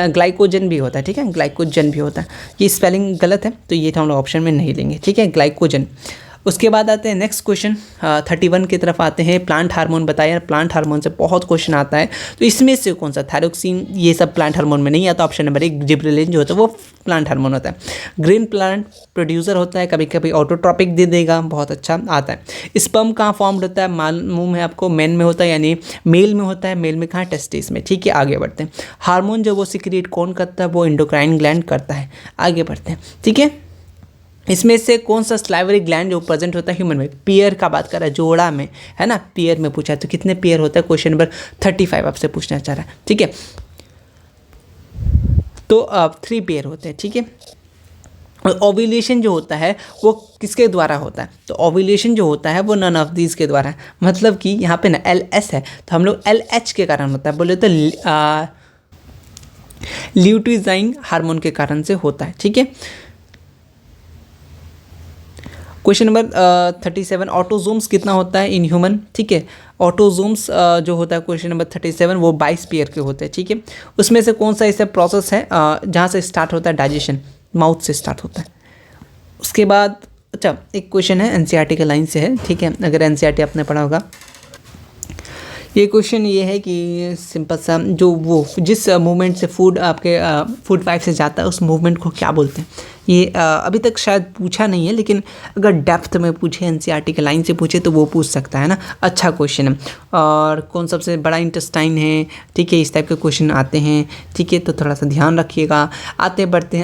S2: ग्लाइकोजन भी होता है। ठीक है, ग्लाइकोजन भी होता है, ये स्पेलिंग गलत है तो ये हम लोग ऑप्शन में नहीं लेंगे। ठीक है, ग्लाइकोजन। उसके बाद आते हैं नेक्स्ट क्वेश्चन 31 की तरफ आते हैं। प्लांट हार्मोन बताया, प्लांट हार्मोन से बहुत क्वेश्चन आता है, तो इसमें से कौन सा, थायरोक्सिन ये सब प्लांट हार्मोन में नहीं आता। ऑप्शन नंबर 1 जिब्रेलिन जो होता है वो प्लांट हार्मोन होता है। ग्रीन प्लांट प्रोड्यूसर होता है, कभी कभी ऑटोट्रॉपिक दे देगा, बहुत अच्छा आता है। स्पर्म कहाँ फॉर्म्ड होता है, मालूम है आपको, मेन में होता है, यानी मेल में होता है। मेल में कहाँ, टेस्टिस में। ठीक है, आगे बढ़ते हैं। हार्मोन जो वो सिक्रिएट कौन करता है, वो एंडोक्राइन ग्लैंड करता है। आगे बढ़ते हैं। ठीक है, इसमें से कौन सा स्लाइवरी ग्लैंड जो प्रेजेंट होता है ह्यूमन में, पेयर का बात कर रहा है, जोड़ा में, है ना, पेयर में पूछा है, तो कितने पेयर होता है, क्वेश्चन नंबर 35 आपसे पूछना चाह रहा है। ठीक है, तो 3 पेयर होते हैं। ठीक है, ओव्यूलेशन जो होता है वो किसके द्वारा होता है, तो ओव्यूलेशन जो होता है वो नन ऑफ दीज के द्वारा है। मतलब कि यहाँ पे ना LS है तो हम लोग LH के कारण होता है, बोले तो ल्यूटिजाइन हार्मोन के कारण से होता है। ठीक है, क्वेश्चन नंबर 37, ऑटोजोम्स कितना होता है इन ह्यूमन। ठीक है, ऑटोजोम्स जो होता है क्वेश्चन नंबर 37 वो 22 पेयर के होते हैं। ठीक है, उसमें से कौन सा ऐसा प्रोसेस है जहाँ से स्टार्ट होता है, डाइजेशन माउथ से स्टार्ट होता है। उसके बाद अच्छा एक क्वेश्चन है NCERT के लाइन से है। ठीक है, अगर NCERT आपने पढ़ा होगा, ये क्वेश्चन ये है कि सिंपल सा, जो वो जिस मूवमेंट से फूड आपके फूड पाइप से जाता है उस मूवमेंट को क्या बोलते हैं। ये अभी तक शायद पूछा नहीं है, लेकिन अगर डेप्थ में पूछे NCERT के लाइन से पूछे तो वो पूछ सकता है ना, अच्छा क्वेश्चन है। और कौन सबसे बड़ा इंटेस्टाइन है, ठीक है, इस टाइप के क्वेश्चन आते हैं। ठीक है, तो थोड़ा सा ध्यान रखिएगा। आगे बढ़ते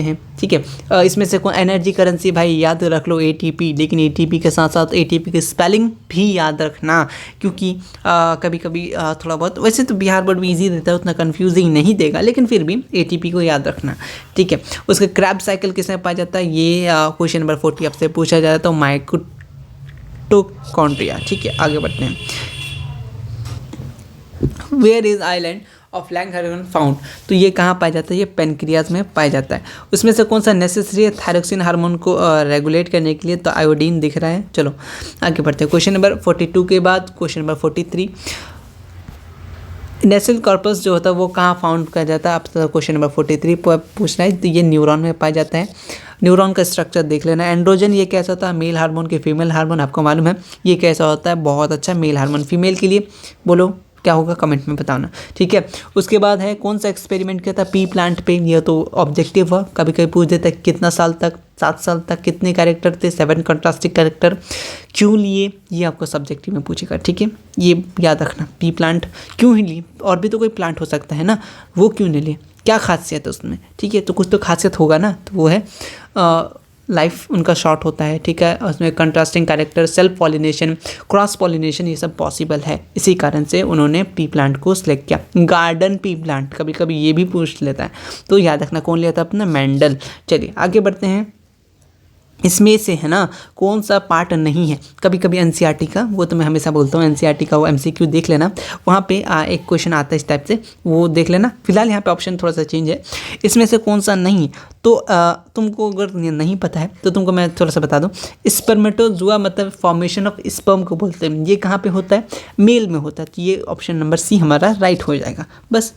S2: हैं। ठीक है, इसमें से कौन एनर्जी करेंसी, भाई याद रख लो ATP, लेकिन ATP के साथ साथ ATP की स्पेलिंग भी याद रखना, क्योंकि कभी कभी थोड़ा बहुत, वैसे तो बिहार बोर्ड में ईजी देता है, उतना कन्फ्यूजिंग नहीं देगा, लेकिन फिर भी ATP को याद रखना। ठीक है, उसके क्रैब साइकिल किसमें पाया जाता है, ये क्वेश्चन नंबर 40 आपसे पूछा जाता है, तो माइटोकॉन्ड्रिया। ठीक है, आगे बढ़ते हैं। Where is island of Lang hormone found, तो ये कहाँ पाया जाता है, ये पेनक्रियाज में पाया जाता है। उसमें से कौन सा नेसेसरी है थायरोक्सिन हार्मोन को रेगुलेट करने के लिए, तो आयोडीन दिख रहा है। चलो आगे बढ़ते हैं। क्वेश्चन नंबर 42 के बाद क्वेश्चन नंबर 43, नेशनल कॉर्पस जो होता है वो कहाँ फाउंड किया जाता है, आप क्वेश्चन नंबर 43 पूछ रहा है, तो ये न्यूरॉन में पाया जाता है। न्यूरॉन का स्ट्रक्चर देख लेना। एंड्रोजन ये कैसा होता है, मेल हार्मोन के फीमेल हार्मोन, आपको मालूम है ये कैसा होता है, बहुत अच्छा मेल हार्मोन। फीमेल के लिए बोलो क्या होगा, कमेंट में बताना, ठीक है। उसके बाद है कौन सा एक्सपेरिमेंट किया था पी प्लांट पे, ये तो ऑब्जेक्टिव है, कभी कभी पूछ देता है कितना साल तक, 7 साल तक, कितने कैरेक्टर थे, 7 कंट्रास्टिंग कैरेक्टर, क्यों लिए, ये आपको सब्जेक्टिव में पूछेगा, ठीक है। ये याद रखना, पी प्लांट क्यों ही लिए, और भी तो कोई प्लांट हो सकता है ना, वो क्यों नहीं लिए, क्या खासियत है उसमें, ठीक है। तो कुछ तो खासियत होगा ना, तो वो है लाइफ उनका शॉर्ट होता है, ठीक है। उसमें contrasting character, self pollination, cross pollination, ये सब पॉसिबल है, इसी कारण से उन्होंने पी प्लांट को सिलेक्ट किया। गार्डन पी प्लांट कभी कभी ये भी पूछ लेता है, तो याद रखना कौन लिया था, अपना मेंडल। चलिए आगे बढ़ते हैं। इसमें से है ना कौन सा पार्ट नहीं है, कभी कभी एनसीईआरटी का, वो तो मैं हमेशा बोलता हूँ एनसीईआरटी का वो एमसीक्यू देख लेना, वहाँ पे एक क्वेश्चन आता है इस टाइप से, वो देख लेना। फिलहाल यहाँ पे ऑप्शन थोड़ा सा चेंज है। इसमें से कौन सा नहीं, तो तुमको अगर नहीं पता है तो तुमको मैं थोड़ा सा बता दूँ। स्पर्मेटोजुआ मतलब फॉर्मेशन ऑफ स्पर्म को बोलते हैं, ये कहाँ पर होता है, मेल में होता है, तो ये ऑप्शन नंबर सी हमारा राइट हो जाएगा। बस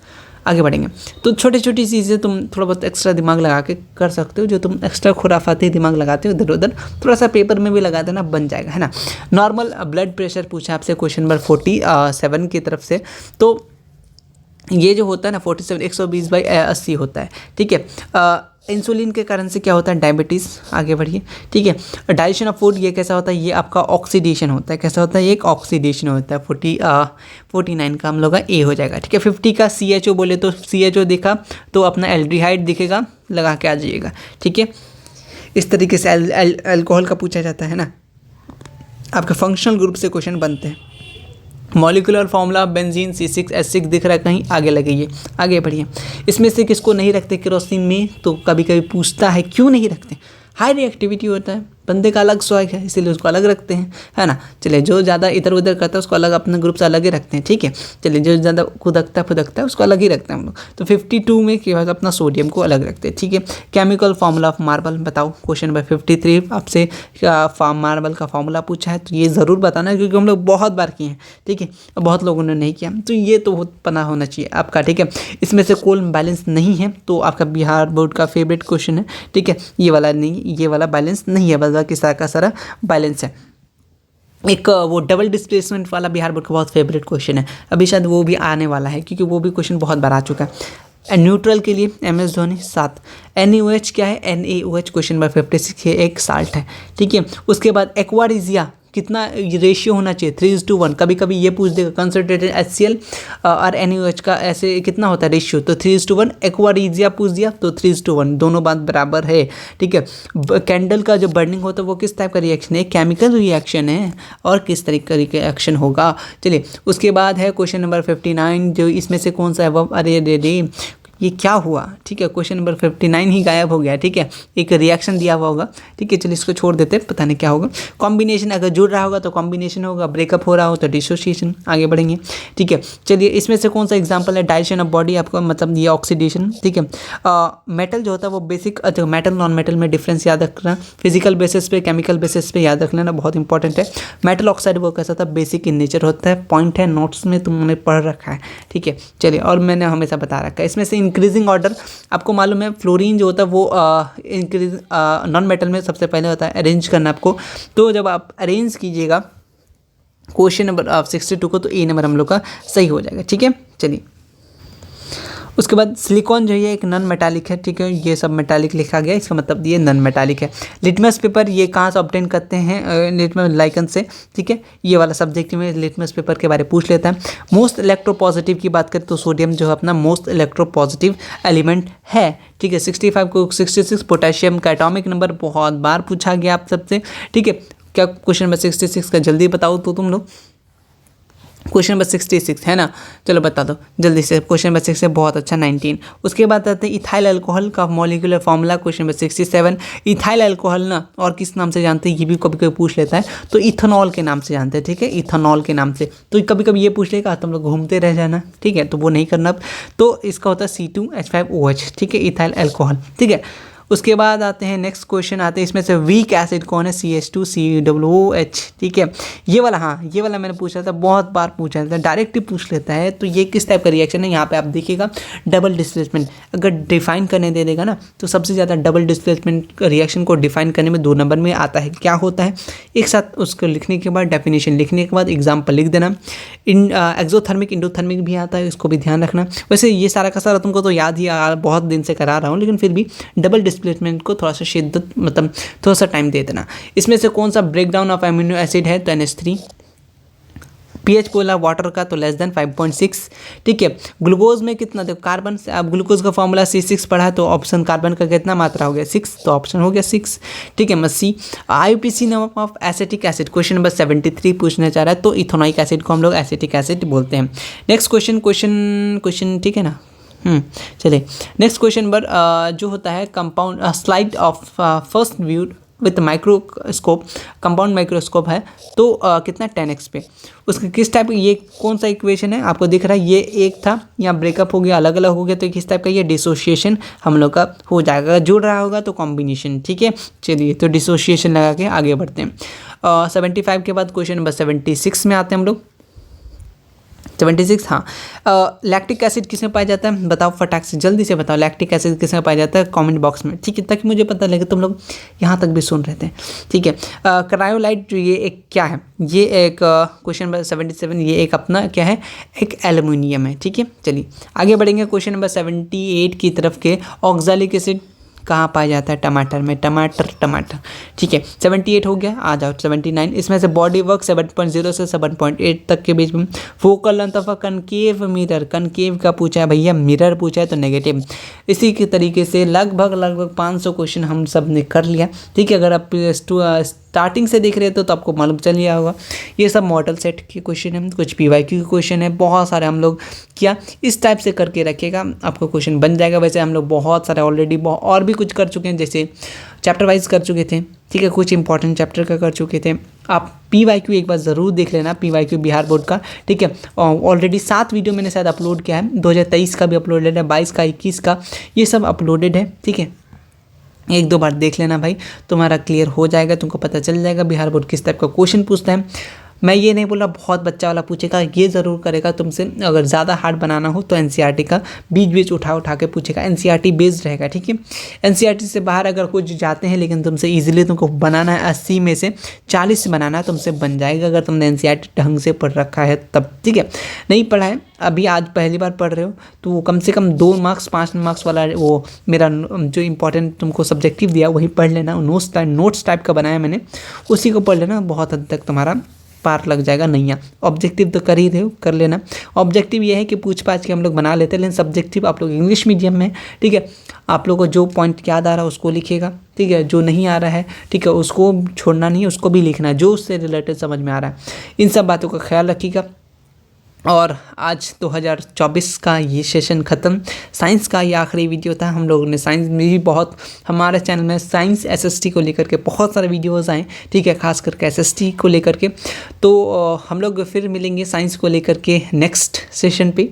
S2: आगे बढ़ेंगे। तो छोटी छोटी चीज़ें तुम थोड़ा बहुत एक्स्ट्रा दिमाग लगा के कर सकते हो, जो तुम एक्स्ट्रा खुराफाती दिमाग लगाते हो इधर उधर, थोड़ा सा पेपर में भी लगा देना, बन जाएगा, है ना। नॉर्मल ब्लड प्रेशर पूछा आपसे क्वेश्चन नंबर 47 की तरफ से, तो ये जो होता है ना 47 120/80 होता है, ठीक है। इंसुलिन के कारण से क्या होता है, डायबिटीज़। आगे बढ़िए, ठीक है। डाइजेशन ऑफ फूड ये कैसा होता है, ये आपका ऑक्सीडेशन होता है, कैसा होता है, ये एक ऑक्सीडेशन होता है। 49 का हम लोग का ए हो जाएगा, ठीक है। 50 का CHO बोले तो CHO दिखा तो अपना एल्डिहाइड दिखेगा, लगा के आ जाइएगा, ठीक है। इस तरीके से अल्कोहल का पूछा जाता है ना, आपके फंक्शनल ग्रुप से क्वेश्चन बनते हैं। मॉलिकुलर फॉर्मूला बेंजीन C6H6 दिख रहा है कहीं, आगे लगाइए, आगे बढ़िए। इसमें से किसको नहीं रखते केरोसिन में, तो कभी कभी पूछता है क्यों नहीं रखते, हाई रिएक्टिविटी होता है, बंदे का अलग स्वैग है, इसीलिए उसको अलग रखते हैं, है ना। चलिए जो ज़्यादा इधर उधर करता है उसको अलग, अपने ग्रुप से अलग ही रखते हैं, ठीक है। चलिए जो ज़्यादा खुदकता है उसको अलग ही रखते हैं हम लोग। तो 52 में क्या होगा, अपना सोडियम को अलग रखते हैं, ठीक है। केमिकल फार्मूला ऑफ मार्बल बताओ, क्वेश्चन नंबर 53 आपसे मार्बल का फार्मूला पूछा है, तो ये ज़रूर बताना, क्योंकि हम लोग बहुत बार किए हैं, ठीक है, बहुत लोगों ने नहीं किया, तो ये तो बहुत पता होना चाहिए आपका, ठीक है। इसमें से कोल बैलेंस नहीं है, तो आपका बिहार बोर्ड का फेवरेट क्वेश्चन है, ठीक है। ये वाला नहीं, ये वाला बैलेंस नहीं है, बाकी सारा का सारा बैलेंस है। एक वो डबल डिस्प्लेसमेंट वाला बिहार बोर्ड का बहुत फेवरेट क्वेश्चन है, अभी शायद वो भी आने वाला है, क्योंकि वो भी क्वेश्चन बहुत बार आ चुका है। न्यूट्रल के लिए MS धोनी 7। NaOH क्या है, NaOH क्वेश्चन नंबर 56 है, एक साल्ट है, ठीक है। उसके बाद एक्वारिजिया कितना रेशियो होना चाहिए, 3:1, कभी कभी ये पूछ देगा कंसंट्रेटेड HCl और NaOH का ऐसे कितना होता है रेशियो, तो 3:1। एक्वारिजिया पूछ दिया तो 3:1, दोनों बात बराबर है, ठीक है। कैंडल का जो बर्निंग होता है वो किस टाइप का रिएक्शन है, केमिकल रिएक्शन है, और किस तरीके का रिएक्शन होगा। चलिए उसके बाद है क्वेश्चन नंबर 59, जो इसमें से कौन सा है वो, अरे रे ये क्या हुआ, ठीक है। क्वेश्चन नंबर 59 ही गायब हो गया, ठीक है, एक रिएक्शन दिया हुआ होगा, ठीक है। चलिए इसको छोड़ देते हैं, पता नहीं क्या होगा। कॉम्बिनेशन अगर जुड़ रहा होगा तो कॉम्बिनेशन होगा, ब्रेकअप हो रहा हो तो डिसोसिएशन। आगे बढ़ेंगे, ठीक है। चलिए इसमें से कौन सा एग्जांपल है, डाइजेशन ऑफ बॉडी, आपको मतलब ये ऑक्सीडेशन, ठीक है। मेटल जो होता है वो बेसिक, अच्छा मेटल नॉन मेटल में डिफरेंस याद रखना, फिजिकल बेसिस पे केमिकल बेसिस पे याद रख लेना, बहुत इंपॉर्टेंट है। मेटल ऑक्साइड वो कैसा था, बेसिक इन नेचर होता है, पॉइंट है, नोट्स में तुमने पढ़ रखा है, ठीक है। चलिए और मैंने हमेशा बता रखा है। इसमें से इंक्रीजिंग ऑर्डर, आपको मालूम है फ्लोरीन जो होता है वो इंक्रीज नॉन मेटल में सबसे पहले होता है, अरेंज करना आपको, तो जब आप अरेंज कीजिएगा क्वेश्चन नंबर 62 को, तो ए नंबर हम लोग का सही हो जाएगा, ठीक है। चलिए उसके बाद सिलिकॉन जो है एक नॉन मेटालिक है, ठीक है, ये सब मेटालिक लिखा गया, इसका मतलब ये नॉन मेटालिक है। लिटमस पेपर ये कहाँ से ऑब्टेन करते हैं, लिटमस लाइकन से, ठीक है। ये वाला सब्जेक्ट में लिटमस पेपर के बारे में पूछ लेता है। मोस्ट इलेक्ट्रोपॉजिटिव की बात करें तो सोडियम जो है अपना मोस्ट इलेक्ट्रोपॉजिटिव एलिमेंट है, ठीक है। 65 को 66 पोटेशियम का एटॉमिक नंबर बहुत बार पूछा गया आप सबसे, ठीक है। क्या क्वेश्चन नंबर 66 का जल्दी बताओ तो तुम लोग, क्वेश्चन नंबर 66 है ना, चलो बता दो जल्दी से। क्वेश्चन नंबर 6 है बहुत अच्छा 19। उसके बाद आते हैं इथाइल अल्कोहल का molecular formula, question number 67। Ethyl alcohol ना और किस नाम से जानते हैं, ये भी कभी कभी पूछ लेता है, तो इथेनॉल के नाम से जानते हैं, ठीक है, इथेनॉल के नाम से। तो कभी कभी ये पूछ लेगा, तुम लोग घूमते रह जाना, ठीक है, तो वो नहीं करना। तो इसका होता है C2H5OH, ठीक है, इथाइल अल्कोहल, ठीक है। उसके बाद आते हैं नेक्स्ट क्वेश्चन आते हैं, इसमें से वीक एसिड कौन है, CH2COOH, ठीक है। ये वाला, हाँ ये वाला मैंने पूछा था, बहुत बार पूछा था, डायरेक्ट ही पूछ लेता है। तो ये किस टाइप का रिएक्शन है, यहाँ पे आप देखिएगा डबल डिस्प्लेसमेंट। अगर डिफाइन करने दे देगा ना, तो सबसे ज़्यादा डबल डिस्प्लेसमेंट रिएक्शन को डिफाइन करने में 2 नंबर में आता है। क्या होता है, एक साथ उसको लिखने के बाद, डेफिनेशन लिखने के बाद एग्जाम्पल लिख देना। एक्सोथर्मिक इंडोथर्मिक भी आता है, इसको भी ध्यान रखना। वैसे ये सारा का सारा तुमको तो याद ही बहुत दिन से करा रहा हूँ, लेकिन फिर भी डबल डिस्प्लेसमेंट को थोड़ा सा शिद्दत, मतलब थोड़ा सा टाइम दे देना। इसमें से कौन सा ब्रेकडाउन ऑफ अमीनो एसिड है, तो NH3। pH बोला वाटर का, तो लेस देन 5.6, ठीक है। ग्लूकोज में कितना, देखो कार्बन से आप ग्लूकोज का फॉर्मूला C6 पढ़ा है, तो ऑप्शन कार्बन का कितना मात्रा हो गया 6, तो ऑप्शन हो गया 6, ठीक है। C। IUPAC नाम of acetic acid, question number 73 पूछना चाह रहा है, तो इथेनोइक एसिड को हम लोग एसिटिक एसिड बोलते हैं। नेक्स्ट क्वेश्चन, ठीक है ना, चलिए नेक्स्ट क्वेश्चन पर जो होता है compound slide of first view with microscope, compound microscope है, तो कितना 10x पे, उसके किस टाइप, ये कौन सा इक्वेशन है आपको दिख रहा है, ये एक था, यहाँ ब्रेकअप हो गया, अलग अलग हो गया, तो किस टाइप का, ये डिसोसिएशन हम लोग का हो जाएगा। जुड़ रहा होगा तो कॉम्बिनेशन, ठीक है। चलिए तो डिसोसिएशन लगा के आगे बढ़ते हैं। 75 के बाद क्वेश्चन नंबर 76 में आते हैं हम लोग। 76, हाँ। लैक्टिक एसिड किसमें पाया जाता है, बताओ फटाक से, जल्दी से बताओ, लैक्टिक एसिड किसमें पाया जाता है, कमेंट बॉक्स में, ठीक है, ताकि मुझे पता लगे तुम लोग यहाँ तक भी सुन रहे थे, ठीक है। क्रायोलाइट ये एक क्या है, ये एक क्वेश्चन नंबर 77, ये एक अपना क्या है, एक एल्युमिनियम है, ठीक है। चलिए आगे बढ़ेंगे क्वेश्चन नंबर 78 की तरफ के। ऑक्जेलिक एसिड कहाँ पाया जाता है, टमाटर में, टमाटर, ठीक है। 78 हो गया, आ जाओ 79। इसमें से बॉडी वर्क 7.0 से 7.8 तक के बीच में। Focal length of a concave mirror, concave का पूछा है भैया, मिरर पूछा है तो नेगेटिव। इसी के तरीके से लगभग 500 क्वेश्चन हम सब ने कर लिया, ठीक है। अगर आप स्टार्टिंग से देख रहे थे तो आपको मालूम चल गया होगा। ये सब मॉडल सेट के क्वेश्चन है, कुछ PYQ के क्वेश्चन है, बहुत सारे हम लोग किया, इस टाइप से करके रखिएगा, आपको क्वेश्चन बन जाएगा। वैसे हम लोग बहुत सारे ऑलरेडी और भी कुछ कर चुके हैं, जैसे चैप्टर वाइज कर चुके थे, ठीक है, कुछ इंपॉर्टेंट चैप्टर का कर चुके थे। आप PYQ एक बार ज़रूर देख लेना, PYQ बिहार बोर्ड का, ठीक है। ऑलरेडी 7 वीडियो मैंने शायद अपलोड किया है, 2023 का भी अपलोडेड है, 22 का, 21 का, ये सब अपलोडेड है, ठीक है। 1-2 बार देख लेना भाई, तुम्हारा क्लियर हो जाएगा, तुमको पता चल जाएगा बिहार बोर्ड किस टाइप का क्वेश्चन पूछता है। मैं ये नहीं बोल रहा बहुत बच्चा वाला पूछेगा, ये ज़रूर करेगा तुमसे। अगर ज़्यादा हार्ड बनाना हो तो NCERT का बीच उठा के पूछेगा, NCERT बेस्ड रहेगा, ठीक है। NCERT से बाहर अगर कुछ जाते हैं, लेकिन तुमसे ईजिली तुमको बनाना है 80 में से 40 बनाना है, तुमसे बन जाएगा अगर तुमने NCERT ढंग से पढ़ रखा है तब, ठीक है। नहीं पढ़ा है अभी, आज पहली बार पढ़ रहे हो, तो कम से कम 2 मार्क्स 5 मार्क्स वाला वो मेरा जो इंपॉर्टेंट तुमको सब्जेक्टिव दिया वही पढ़ लेना। नोट्स टाइप का बनाया मैंने, उसी को पढ़ लेना, बहुत हद तक तुम्हारा पार लग जाएगा। नहीं ऑब्जेक्टिव तो कर ही रहे हो, कर लेना। ऑब्जेक्टिव ये है कि पूछ पाछ के हम लोग बना लेते हैं, लेकिन सब्जेक्टिव आप लोग इंग्लिश मीडियम में, ठीक है। आप लोग को जो पॉइंट याद आ रहा है उसको लिखिएगा, ठीक है। जो नहीं आ रहा है, ठीक है, उसको छोड़ना नहीं है, उसको भी लिखना है, जो उससे रिलेटेड समझ में आ रहा है। इन सब बातों का ख्याल रखिएगा। और आज 2024 का ये सेशन ख़त्म। साइंस का ये आखिरी वीडियो था। हम लोगों ने साइंस में भी बहुत, हमारे चैनल में साइंस SST को लेकर के बहुत सारे वीडियोस आए, ठीक है, खास करके SST को लेकर के। तो हम लोग फिर मिलेंगे साइंस को लेकर के नेक्स्ट सेशन पे।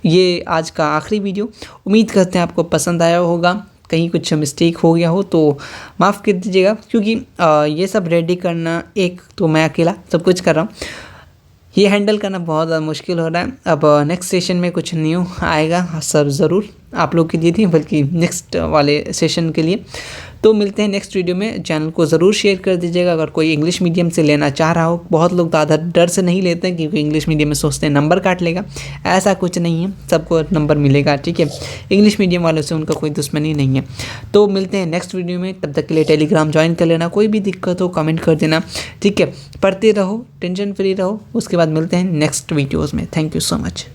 S2: ये आज का आखिरी वीडियो, उम्मीद करते हैं आपको पसंद आया होगा। कहीं कुछ मिस्टेक हो गया हो तो माफ़ कर दीजिएगा, क्योंकि ये सब रेडी करना, एक तो मैं अकेला सब कुछ कर रहा हूँ, ये हैंडल करना बहुत ज़्यादा मुश्किल हो रहा है। अब नेक्स्ट सेशन में कुछ न्यू आएगा सर, ज़रूर आप लोग के लिए नहीं बल्कि नेक्स्ट वाले सेशन के लिए। तो मिलते हैं नेक्स्ट वीडियो में। चैनल को ज़रूर शेयर कर दीजिएगा अगर कोई इंग्लिश मीडियम से लेना चाह रहा हो। बहुत लोग ज़्यादा डर से नहीं लेते हैं, क्योंकि इंग्लिश मीडियम में सोचते हैं नंबर काट लेगा। ऐसा कुछ नहीं है, सबको नंबर मिलेगा, ठीक है। इंग्लिश मीडियम वालों से उनका कोई दुश्मनी नहीं है। तो मिलते हैं नेक्स्ट वीडियो में, तब तक के लिए टेलीग्राम ज्वाइन कर लेना। कोई भी दिक्कत हो कमेंट कर देना, ठीक है। पढ़ते रहो, टेंशन फ्री रहो। उसके बाद मिलते हैं नेक्स्ट वीडियोज़ में। Thank you so much.